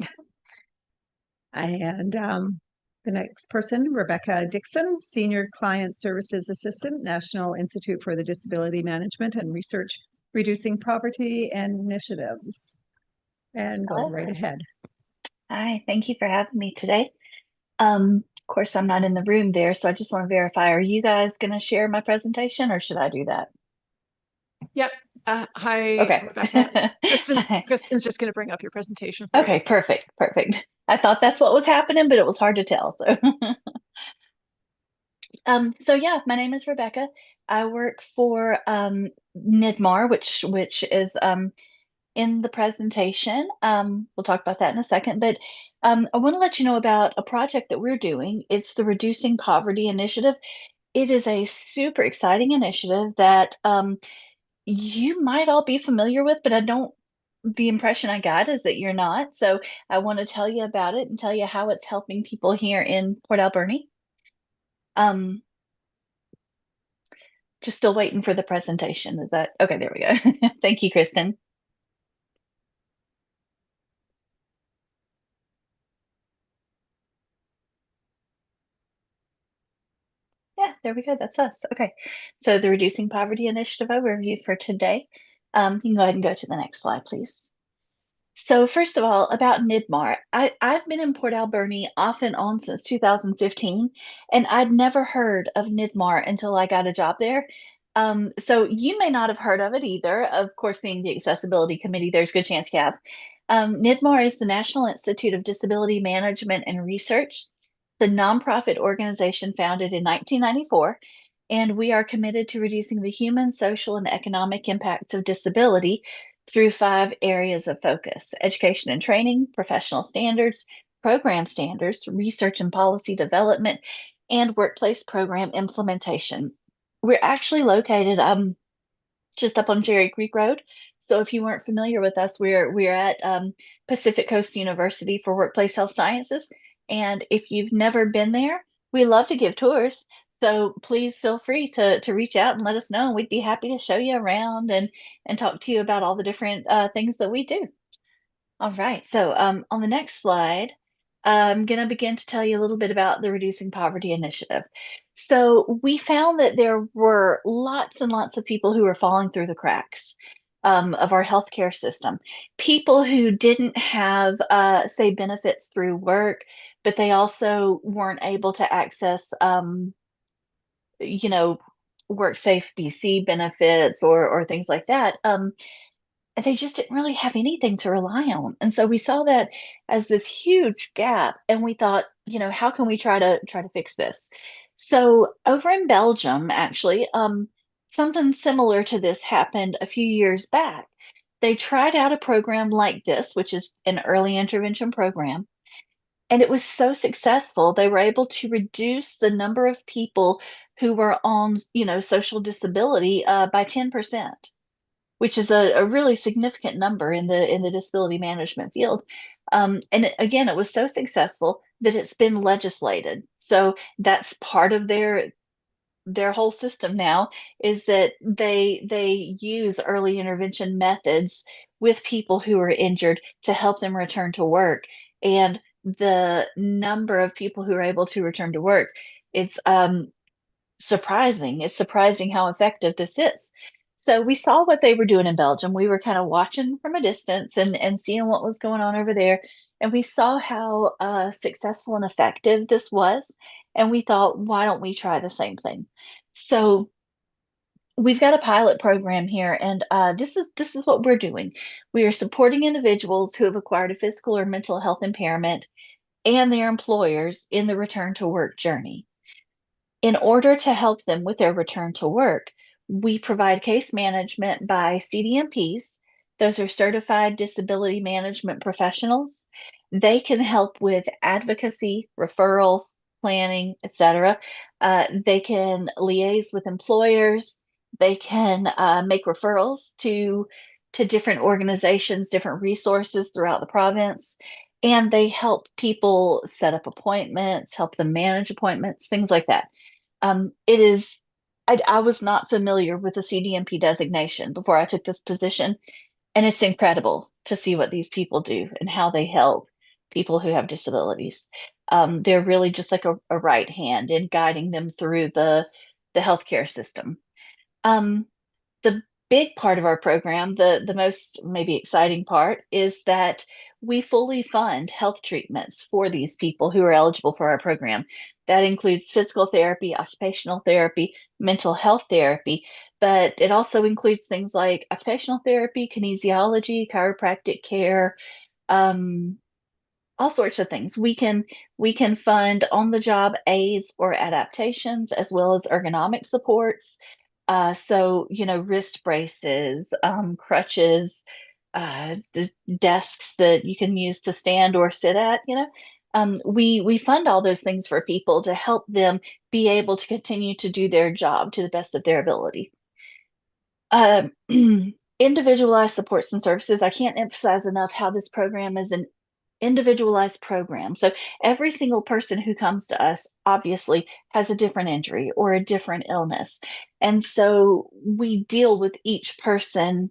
S8: And the next person, Rebecca Dixon, Senior Client Services Assistant, National Institute for the Disability Management and Research, Reducing Poverty and Initiatives. And go
S11: Hello.
S8: right ahead.
S11: Hi, thank you for having me today. Of course, I'm not in the room there, so I just want to verify, are you guys going to share my presentation or should I do that?
S2: Yep. Hi,
S11: Okay.
S2: Rebecca. Kristen's just going to bring up your presentation for
S11: Okay, perfect, perfect. I thought that's what was happening, but it was hard to tell. So yeah, my name is Rebecca. I work for NIDMAR, which is in the presentation. We'll talk about that in a second, but I want to let you know about a project that we're doing. It's the Reducing Poverty Initiative. It is a super exciting initiative that you might all be familiar with, but the impression I got is that you're not. So I want to tell you about it and tell you how it's helping people here in Port Alberni. Just still waiting for the presentation. Is that okay? There we go. Thank you, Kristen. Yeah, there we go. That's us. Okay. So the Reducing Poverty Initiative overview for today. You can go ahead and go to the next slide, please. So first of all, about NIDMAR, I've been in Port Alberni off and on since 2015, and I'd never heard of NIDMAR until I got a job there. So you may not have heard of it either. Of course, being the Accessibility Committee, there's a good chance you have. NIDMAR is the National Institute of Disability Management and Research, the nonprofit organization founded in 1994, and we are committed to reducing the human, social, and economic impacts of disability through 5 areas of focus: education and training, professional standards, program standards, research and policy development, and workplace program implementation. We're actually located just up on Cherry Creek Road. So if you weren't familiar with us, we're at Pacific Coast University for Workplace Health Sciences. And if you've never been there, we love to give tours. So please feel free to reach out and let us know. We'd be happy to show you around and talk to you about all the different things that we do. All right, so on the next slide, I'm going to begin to tell you a little bit about the Reducing Poverty Initiative. So we found that there were lots and lots of people who were falling through the cracks of our healthcare system. People who didn't have, say, benefits through work, but they also weren't able to access, WorkSafe BC benefits or things like that. They just didn't really have anything to rely on. And so we saw that as this huge gap, and we thought, how can we try to fix this? So over in Belgium, actually, something similar to this happened a few years back. They tried out a program like this, which is an early intervention program, and it was so successful. They were able to reduce the number of people who were on, social disability by 10%, which is a really significant number in the disability management field. Again, it was so successful that it's been legislated. So that's part of their whole system now, is that they use early intervention methods with people who are injured to help them return to work. And the number of people who are able to return to work, it's surprising. It's surprising how effective this is. So we saw what they were doing in Belgium. We were kind of watching from a distance and seeing what was going on over there. And we saw how successful and effective this was. And we thought, why don't we try the same thing? So we've got a pilot program here, and this is what we're doing. We are supporting individuals who have acquired a physical or mental health impairment and their employers in the return to work journey. In order to help them with their return to work, we provide case management by CDMPs. Those are certified disability management professionals. They can help with advocacy, referrals, planning, etc. They can liaise with employers. They can make referrals to different organizations, different resources throughout the province. And they help people set up appointments, help them manage appointments, things like that. It is, I was not familiar with the CDMP designation before I took this position, and it's incredible to see what these people do and how they help people who have disabilities. They're really just like a right hand in guiding them through the healthcare system. The big part of our program, the most maybe exciting part, is that we fully fund health treatments for these people who are eligible for our program. That includes physical therapy, occupational therapy, mental health therapy, but it also includes things like occupational therapy, kinesiology, chiropractic care, all sorts of things. We can fund on-the-job aids or adaptations as well as ergonomic supports. So, wrist braces, crutches, the desks that you can use to stand or sit at, we fund all those things for people to help them be able to continue to do their job to the best of their ability. Um, Individualized supports and services. I can't emphasize enough how this program is an individualized program. So every single person who comes to us obviously has a different injury or a different illness. And so we deal with each person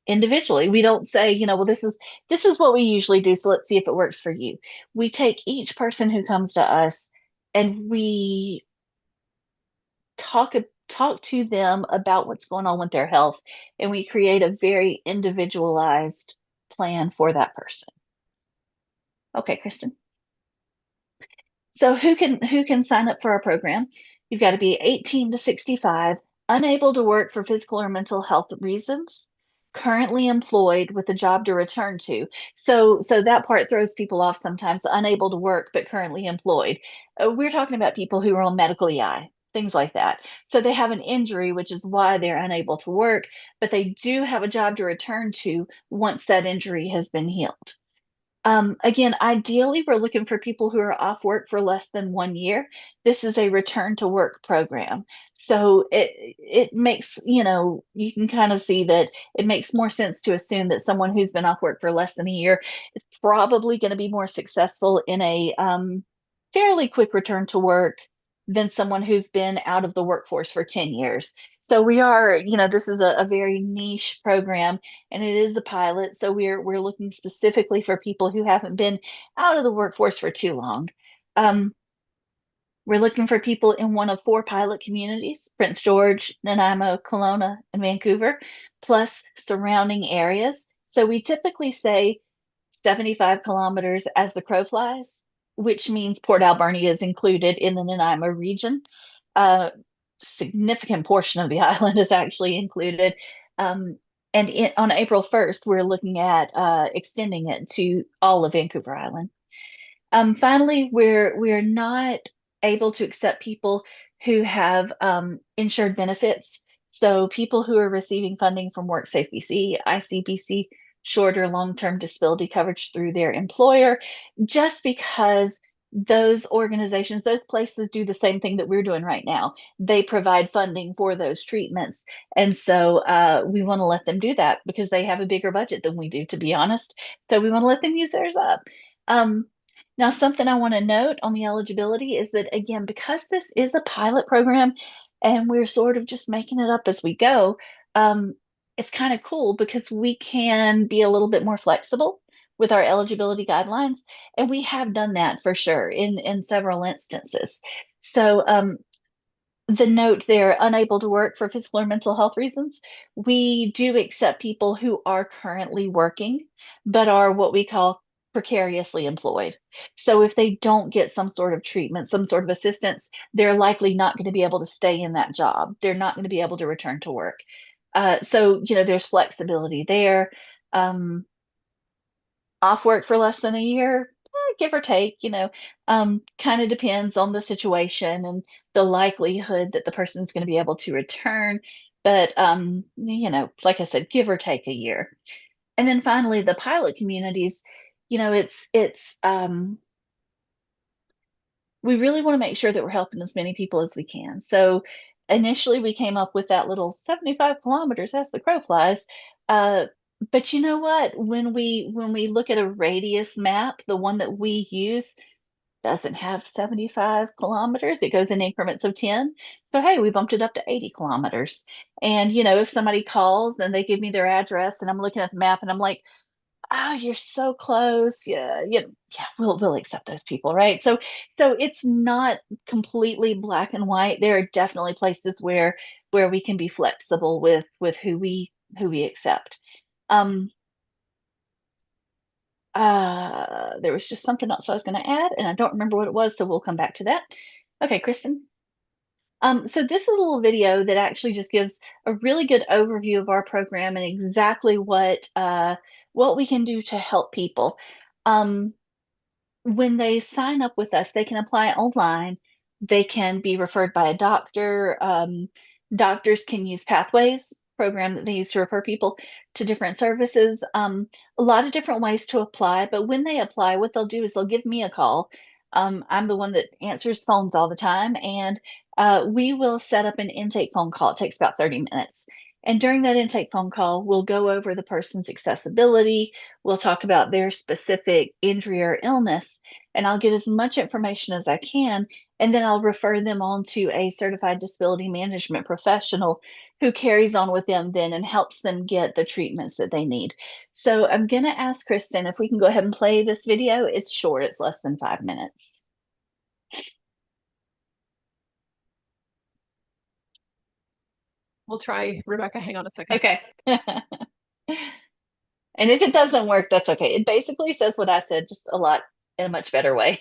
S11: individually. We don't say, well, this is what we usually do, so let's see if it works for you. We take each person who comes to us and we talk to them about what's going on with their health, and we create a very individualized plan for that person. Okay, Kristen. So who can sign up for our program? You've got to be 18 to 65, unable to work for physical or mental health reasons, currently employed with a job to return to. So that part throws people off sometimes, unable to work but currently employed. We're talking about people who are on medical EI, things like that. So they have an injury, which is why they're unable to work, but they do have a job to return to once that injury has been healed. Again, ideally, we're looking for people who are off work for less than 1 year. This is a return to work program. So it makes, you can kind of see that it makes more sense to assume that someone who's been off work for less than a year is probably going to be more successful in a fairly quick return to work than someone who's been out of the workforce for 10 years. So we are, this is a very niche program, and it is a pilot. So we're looking specifically for people who haven't been out of the workforce for too long. We're looking for people in one of 4 pilot communities: Prince George, Nanaimo, Kelowna, and Vancouver, plus surrounding areas. So we typically say 75 kilometers as the crow flies, which means Port Alberni is included in the Nanaimo region. Significant portion of the island is actually included. And on April 1st, we're looking at extending it to all of Vancouver Island. Finally, we're not able to accept people who have insured benefits. So people who are receiving funding from WorkSafe BC, ICBC, short or long-term disability coverage through their employer, just because those organizations, those places do the same thing that we're doing right now. They provide funding for those treatments. And so we want to let them do that because they have a bigger budget than we do, to be honest. So we want to let them use theirs up. Now, something I want to note on the eligibility is that, again, because this is a pilot program and we're sort of just making it up as we go, it's kind of cool because we can be a little bit more flexible with our eligibility guidelines. And we have done that for sure in several instances. So the note there, unable to work for physical or mental health reasons, we do accept people who are currently working, but are what we call precariously employed. So if they don't get some sort of treatment, some sort of assistance, they're likely not going to be able to stay in that job. They're not going to be able to return to work. So, there's flexibility there. Off work for less than a year, give or take, kind of depends on the situation and the likelihood that the person's going to be able to return. But, like I said, give or take a year. And then finally, the pilot communities, we really want to make sure that we're helping as many people as we can. So initially we came up with that little 75 kilometers as the crow flies. But you know what? When we look at a radius map, the one that we use, doesn't have 75 kilometers. It goes in increments of 10. So, hey, we bumped it up to 80 kilometers. And, you know, if somebody calls and they give me their address and I'm looking at the map and I'm like, oh, you're so close. Yeah, yeah, we'll accept those people, right? So it's not completely black and white. There are definitely places where we can be flexible with who we accept. There was just something else I was going to add, and I don't remember what it was, so we'll come back to that. Okay, Kristen. So this is a little video that actually just gives a really good overview of our program and exactly what we can do to help people. When they sign up with us, they can apply online. They can be referred by a doctor. Doctors can use Pathways program that they use to refer people to different services. A lot of different ways to apply, but when they apply, what they'll do is they'll give me a call. I'm the one that answers phones all the time, and we will set up an intake phone call. It takes about 30 minutes. And during that intake phone call, we'll go over the person's accessibility. We'll talk about their specific injury or illness, and I'll get as much information as I can. And then I'll refer them on to a certified disability management professional who carries on with them then and helps them get the treatments that they need. So I'm going to ask Kristen if we can go ahead and play this video. It's short, it's less than 5 minutes.
S2: We'll try, Rebecca, hang on a second.
S11: Okay. And if it doesn't work, that's okay. It basically says what I said, just a lot in a much better way.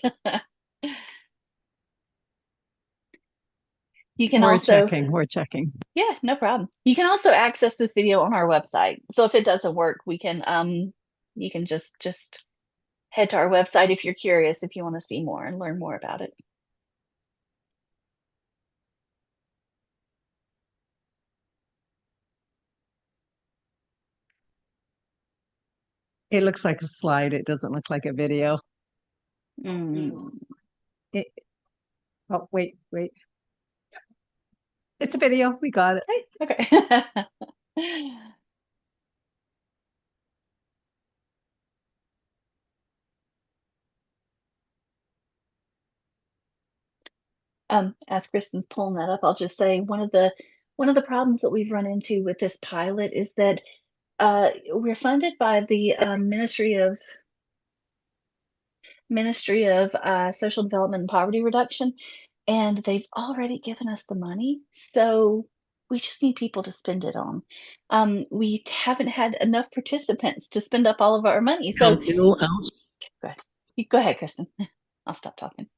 S11: You can
S8: We're checking.
S11: Yeah, no problem. You can also access this video on our website. So if it doesn't work, we can you can just head to our website if you're curious, if you want to see more and learn more about it.
S8: It looks like a slide. It doesn't look like a video.
S11: Mm.
S8: Oh, wait. It's a video. We got it.
S11: Okay. As Kristen's pulling that up, I'll just say one of the problems that we've run into with this pilot is that we're funded by the Ministry of Social Development and Poverty Reduction, and they've already given us the money, so we just need people to spend it on. We haven't had enough participants to spend up all of our money. So go ahead, Kristen. I'll stop talking.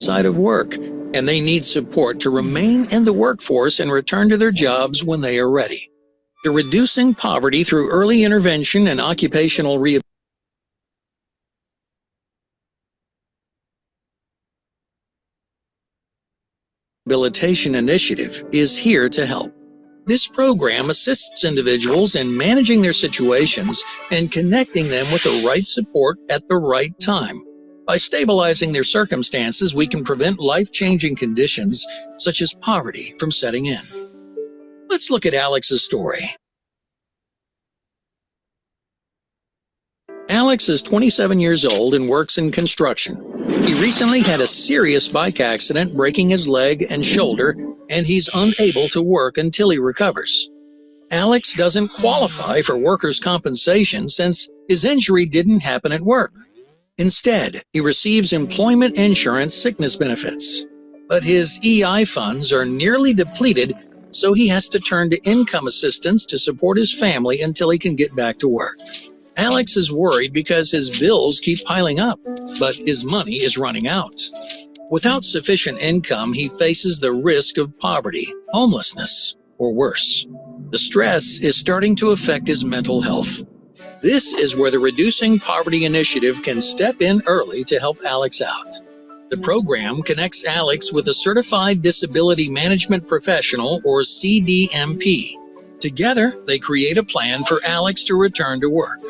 S12: Side of work, and they need support to remain in the workforce and return to their jobs when they are ready. They're reducing poverty through early intervention and occupational rehabilitation initiative is here to help. This program assists individuals in managing their situations and connecting them with the right support at the right time. By stabilizing their circumstances, we can prevent life-changing conditions such as poverty from setting in. Let's look at Alex's story. Alex is 27 years old and works in construction. He recently had a serious bike accident, breaking his leg and shoulder, and he's unable to work until he recovers. Alex doesn't qualify for workers' compensation since his injury didn't happen at work. Instead, he receives employment insurance sickness benefits. But his EI funds are nearly depleted, so he has to turn to income assistance to support his family until he can get back to work. Alex is worried because his bills keep piling up, but his money is running out. Without sufficient income, he faces the risk of poverty, homelessness, or worse. The stress is starting to affect his mental health. This is where the Reducing Poverty Initiative can step in early to help Alex out. The program connects Alex with a Certified Disability Management Professional, or CDMP. Together, they create a plan for Alex to return to work.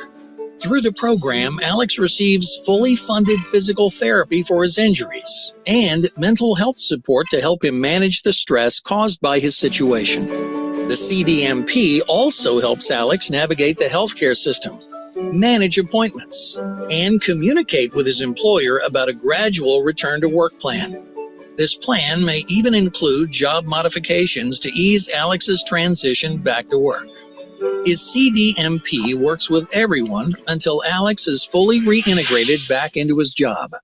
S12: Through the program, Alex receives fully funded physical therapy for his injuries and mental health support to help him manage the stress caused by his situation. The CDMP also helps Alex navigate the healthcare system, manage appointments, and communicate with his employer about a gradual return to work plan. This plan may even include job modifications to ease Alex's transition back to work. His CDMP works with everyone until Alex is fully reintegrated back into his job.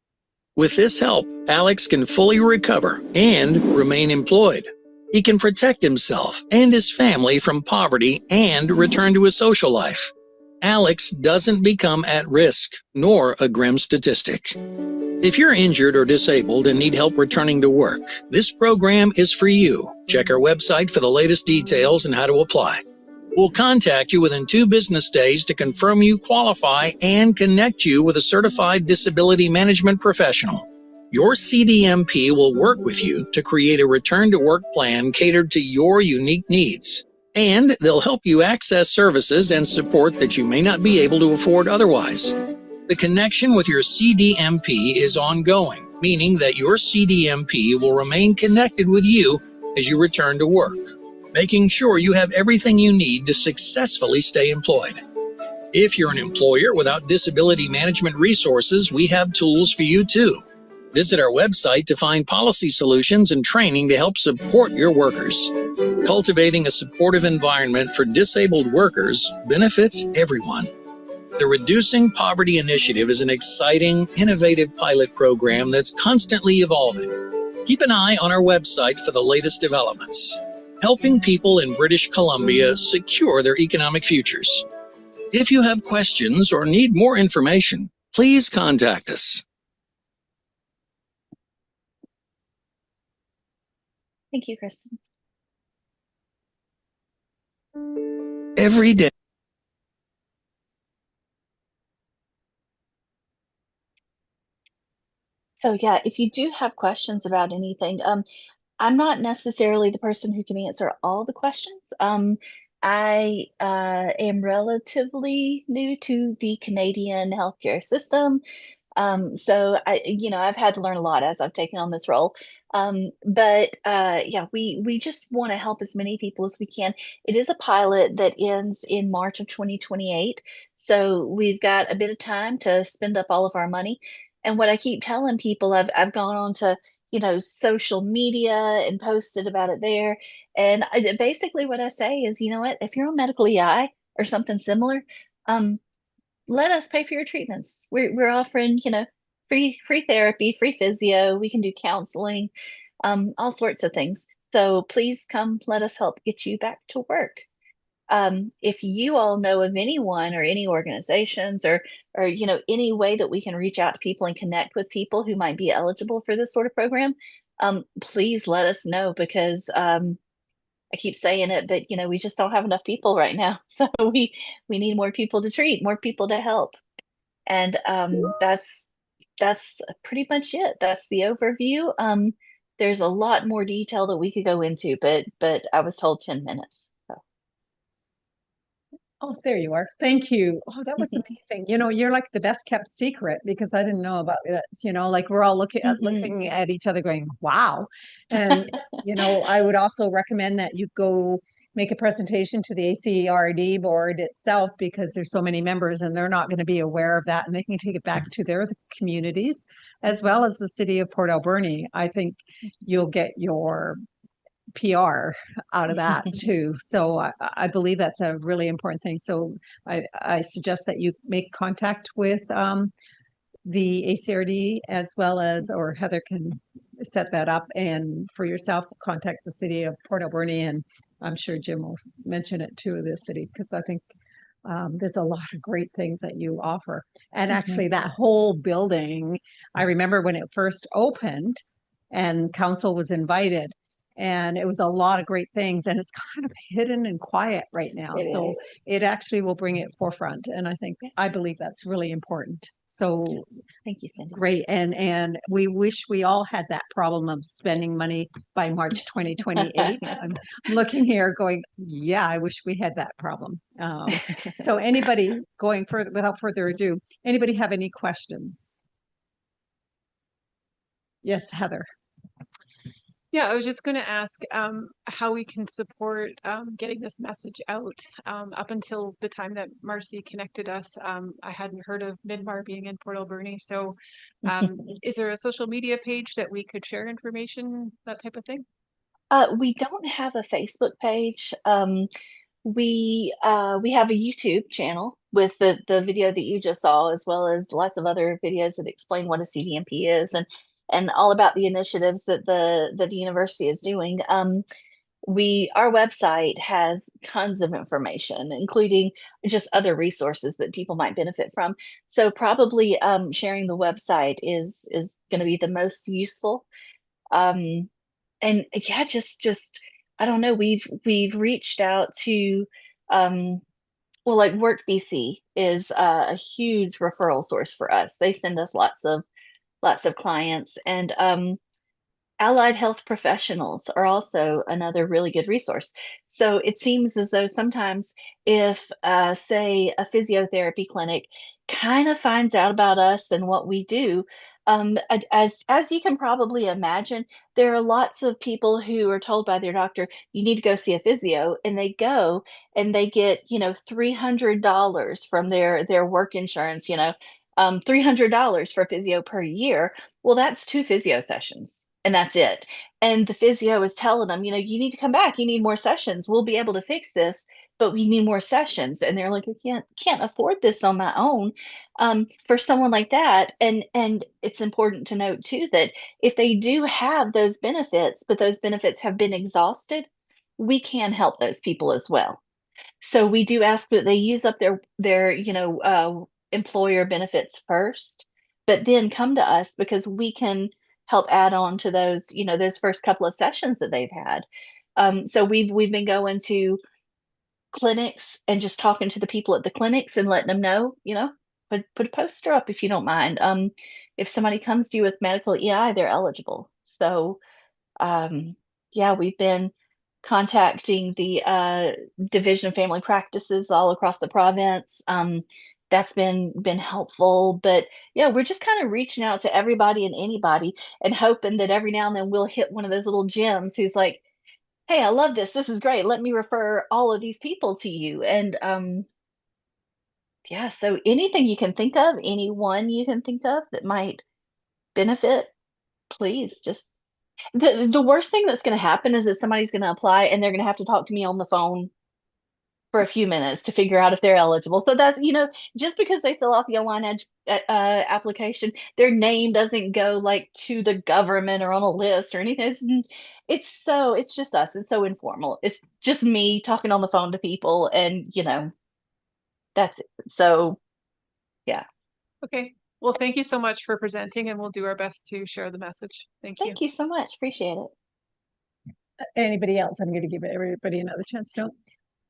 S12: With this help, Alex can fully recover and remain employed. He can protect himself and his family from poverty and return to his social life. Alex doesn't become at risk, nor a grim statistic. If you're injured or disabled and need help returning to work, this program is for you. Check our website for the latest details and how to apply. We'll contact you within 2 business days to confirm you qualify and connect you with a certified disability management professional. Your CDMP will work with you to create a return-to-work plan catered to your unique needs. And they'll help you access services and support that you may not be able to afford otherwise. The connection with your CDMP is ongoing, meaning that your CDMP will remain connected with you as you return to work, making sure you have everything you need to successfully stay employed. If you're an employer without disability management resources, we have tools for you too. Visit our website to find policy solutions and training to help support your workers. Cultivating a supportive environment for disabled workers benefits everyone. The Reducing Poverty Initiative is an exciting, innovative pilot program that's constantly evolving. Keep an eye on our website for the latest developments, helping people in British Columbia secure their economic futures. If you have questions or need more information, please contact us.
S11: Thank you, Kristen.
S12: Every day.
S11: So yeah, if you do have questions about anything, I'm not necessarily the person who can answer all the questions. I am relatively new to the Canadian healthcare system. So I've had to learn a lot as I've taken on this role. Yeah, we just want to help as many people as we can. It is a pilot that ends in March of 2028. So we've got a bit of time to spend up all of our money. And what I keep telling people, I've gone on to, social media and posted about it there. And basically what I say is, you know what, if you're on medical EI or something similar, let us pay for your treatments. We're offering, free therapy, free physio. We can do counseling, all sorts of things. So please come, let us help get you back to work. If you all know of anyone or any organizations or any way that we can reach out to people and connect with people who might be eligible for this sort of program, please let us know, because I keep saying it, but we just don't have enough people right now. So we need more people to treat, more people to help. And that's pretty much it. That's the overview. There's a lot more detail that we could go into, but I was told 10 minutes. So.
S8: Oh, there you are. Thank you. Oh, that was amazing. You're like the best kept secret, because I didn't know about it. Like we're all looking at each other going, wow. And, I would also recommend that you go make a presentation to the ACRD board itself, because there's so many members and they're not going to be aware of that, and they can take it back to their communities as well as the city of Port Alberni. I think you'll get your PR out of that too. So I believe that's a really important thing. So I suggest that you make contact with the ACRD as well as, or Heather can set that up, and for yourself, contact the city of Port Alberni, and I'm sure Jim will mention it to the city, because I think there's a lot of great things that you offer. And actually that whole building, I remember when it first opened and council was invited, and it was a lot of great things, and it's kind of hidden and quiet right now. So it actually will bring it forefront. And I believe that's really important. So
S11: thank you, Cindy.
S8: Great. And we wish we all had that problem of spending money by March 2028. I'm looking here going, yeah, I wish we had that problem. So anybody going further, without further ado, anybody have any questions? Yes, Heather.
S2: Yeah, I was just going to ask how we can support getting this message out. Up until the time that Marcy connected us, I hadn't heard of Midmar being in Port Alberni. So is there a social media page that we could share information, that type of thing?
S11: We don't have a Facebook page. We have a YouTube channel with the video that you just saw, as well as lots of other videos that explain what a CDMP is and all about the initiatives that the university is doing. Our website has tons of information, including just other resources that people might benefit from. So probably sharing the website is going to be the most useful. And yeah, just I don't know. We've reached out to well, like Work BC is a huge referral source for us. They send us lots of clients, and allied health professionals are also another really good resource. So it seems as though sometimes if, say, a physiotherapy clinic kind of finds out about us and what we do, as you can probably imagine, there are lots of people who are told by their doctor, you need to go see a physio, and they go and they get, $300 from their work insurance, $300 for physio per year. Well, that's 2 physio sessions, and that's it. And the physio is telling them, "You need to come back. You need more sessions. We'll be able to fix this, but we need more sessions." And they're like, "I can't afford this on my own." For someone like that, and it's important to note too that if they do have those benefits, but those benefits have been exhausted, we can help those people as well. So we do ask that they use up their employer benefits first, but then come to us because we can help add on to those, those first couple of sessions that they've had. So we've been going to clinics and just talking to the people at the clinics and letting them know, put a poster up if you don't mind. If somebody comes to you with medical EI, they're eligible. So yeah, we've been contacting the Division of Family Practices all across the province. That's been helpful, but yeah, we're just kind of reaching out to everybody and anybody and hoping that every now and then we'll hit one of those little gems who's like, "Hey, I love this. This is great. Let me refer all of these people to you." And yeah, so anything you can think of, anyone you can think of that might benefit, please just the worst thing that's gonna happen is that somebody's gonna apply, and they're gonna have to talk to me on the phone for a few minutes to figure out if they're eligible. So that's, just because they fill out the online application, their name doesn't go, like, to the government or on a list or anything. It's just us. It's so informal. It's just me talking on the phone to people and, that's it. So, yeah.
S2: Okay. Well, thank you so much for presenting, and we'll do our best to share the message. Thank you.
S11: Thank you so much. Appreciate it.
S8: Anybody else? I'm going to give everybody another chance. No,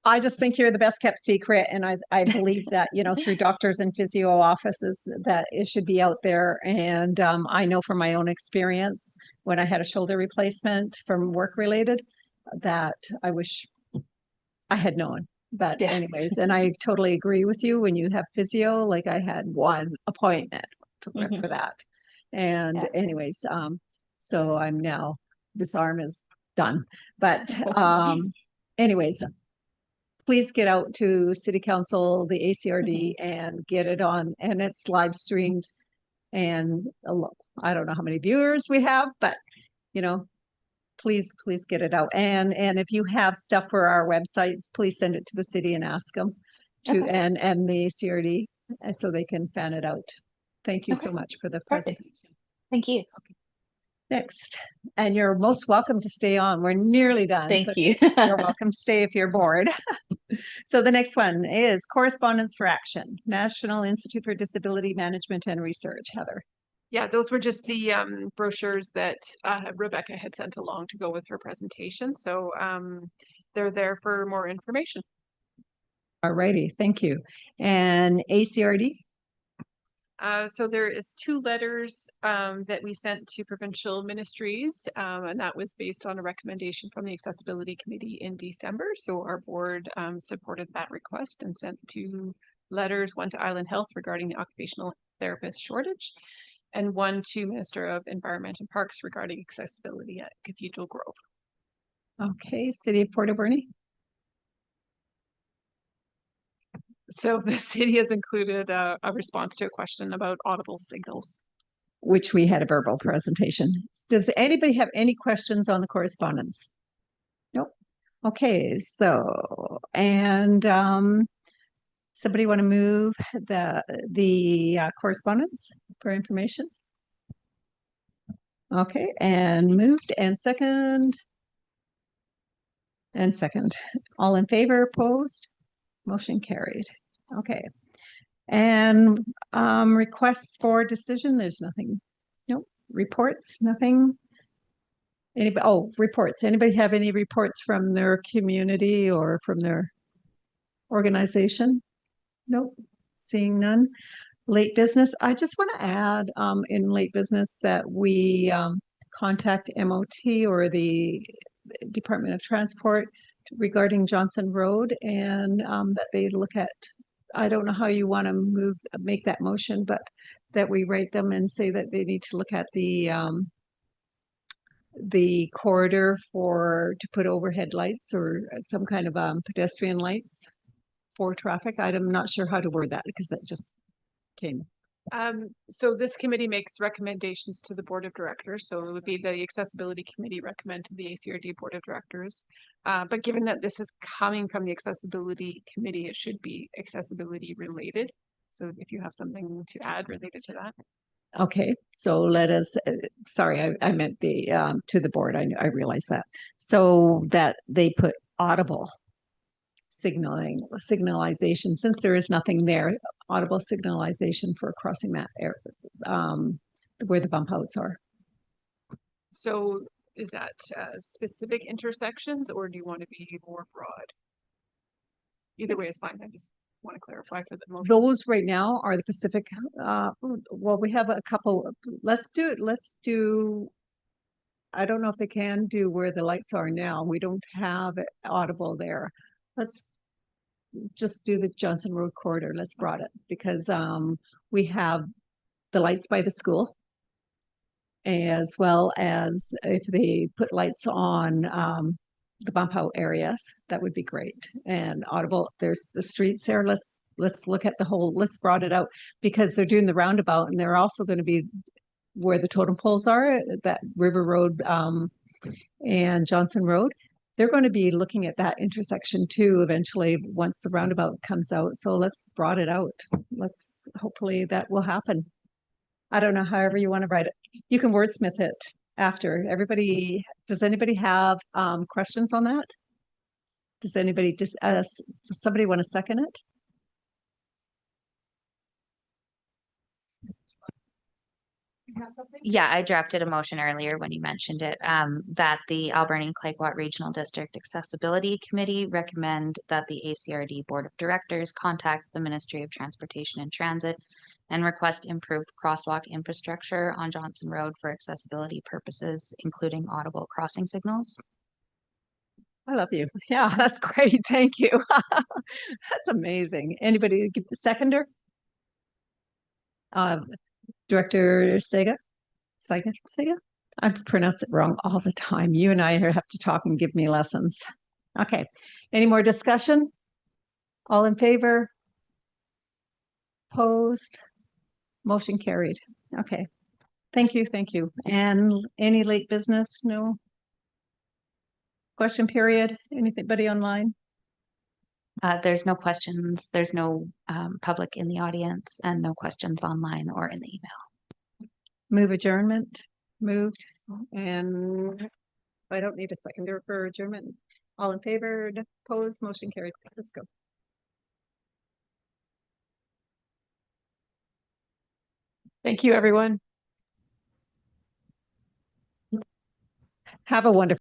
S8: I just think you're the best kept secret. And I believe that, through doctors and physio offices that it should be out there. And I know from my own experience, when I had a shoulder replacement from work related, that I wish I had known. But
S11: Yeah.
S8: anyways, and I totally agree with you when you have physio, like I had one appointment for that. And
S11: Yeah.
S8: anyways, so I'm now, this arm is done. But anyways, please get out to City Council, the ACRD, and get it on. And it's live streamed. And I don't know how many viewers we have, but please get it out. And if you have stuff for our websites, please send it to the city and ask them to,
S11: Okay.
S8: and the ACRD, so they can fan it out. Thank you so
S11: Okay.
S8: much for the
S11: Perfect.
S8: presentation.
S11: Thank you.
S8: Next, and you're most welcome to stay on. We're nearly done.
S11: Thank
S8: so
S11: you.
S8: You're welcome to stay if you're bored. So the next one is Correspondence for Action, National Institute for Disability Management and Research. Heather.
S2: Yeah, those were just the brochures that Rebecca had sent along to go with her presentation. So they're there for more information.
S8: All righty, thank you. And ACRD?
S2: So there is 2 letters that we sent to provincial ministries, and that was based on a recommendation from the Accessibility Committee in December. So our board supported that request and sent 2 letters, one to Island Health regarding the occupational therapist shortage, and one to Minister of Environment and Parks regarding accessibility at Cathedral Grove.
S8: Okay, City of Port Alberni.
S2: So the city has included a response to a question about audible signals.
S8: Which we had a verbal presentation. Does anybody have any questions on the correspondence? Nope. Okay, so, and somebody want to move the correspondence for information? Okay, and moved and second. And second. All in favor, opposed? Motion carried. Okay. And requests for decision, there's nothing. Nope. Reports, nothing. Anybody, oh, reports. Anybody have any reports from their community or from their organization? Nope. Seeing none. Late business. I just want to add in late business that we contact MOT or the Department of Transport regarding Johnson Road, and that they look at, I don't know how you want to make that motion, but that we write them and say that they need to look at the corridor to put overhead lights or some kind of pedestrian lights for traffic. I'm not sure how to word that because that just came.
S2: So this committee makes recommendations to the Board of Directors. So it would be the Accessibility Committee recommend to the ACRD Board of Directors. But given that this is coming from the Accessibility Committee, it should be accessibility related. So if you have something to add related to that.
S8: Okay, so let us, sorry, I meant the to the board. I realized that. So that they put audible signalization, since there is nothing there, audible signalization for crossing that area, where the bump outs are.
S2: So is that specific intersections, or do you want to be more broad? Either way is fine. I just want to clarify for the motion.
S8: Those right now are the Pacific. Well, we have a couple. Let's do. I don't know if they can do where the lights are now. We don't have it audible there. Let's just do the Johnson Road corridor. Let's broaden it because we have the lights by the school, as well as if they put lights on the bump out areas, that would be great. And audible, there's the streets there. Let's look at the whole. Let's broaden it out because they're doing the roundabout, and they're also going to be where the totem poles are, that River Road and Johnson Road. They're going to be looking at that intersection too, eventually, once the roundabout comes out. So let's broaden it out. Hopefully that will happen. I don't know, however you want to write it. You can wordsmith it after. Does anybody have questions on that? Does somebody want to second it?
S7: Yeah, I drafted a motion earlier when you mentioned it, that the Alberni Clayoquot Regional District Accessibility Committee recommend that the ACRD Board of Directors contact the Ministry of Transportation and Transit and request improved crosswalk infrastructure on Johnson Road for accessibility purposes, including audible crossing signals.
S8: I love you. Yeah, that's great. Thank you. That's amazing. Anybody give the seconder? Director Sega? I pronounce it wrong all the time. You and I have to talk and give me lessons. Okay. Any more discussion? All in favor? Opposed? Motion carried. Okay. Thank you. And any late business? No? Question period? Anybody online?
S7: There's no questions. There's no public in the audience and no questions online or in the email.
S8: Move adjournment. Moved. And I don't need a seconder for adjournment. All in favor? Opposed? Motion carried. Let's go.
S2: Thank you, everyone.
S8: Have a wonderful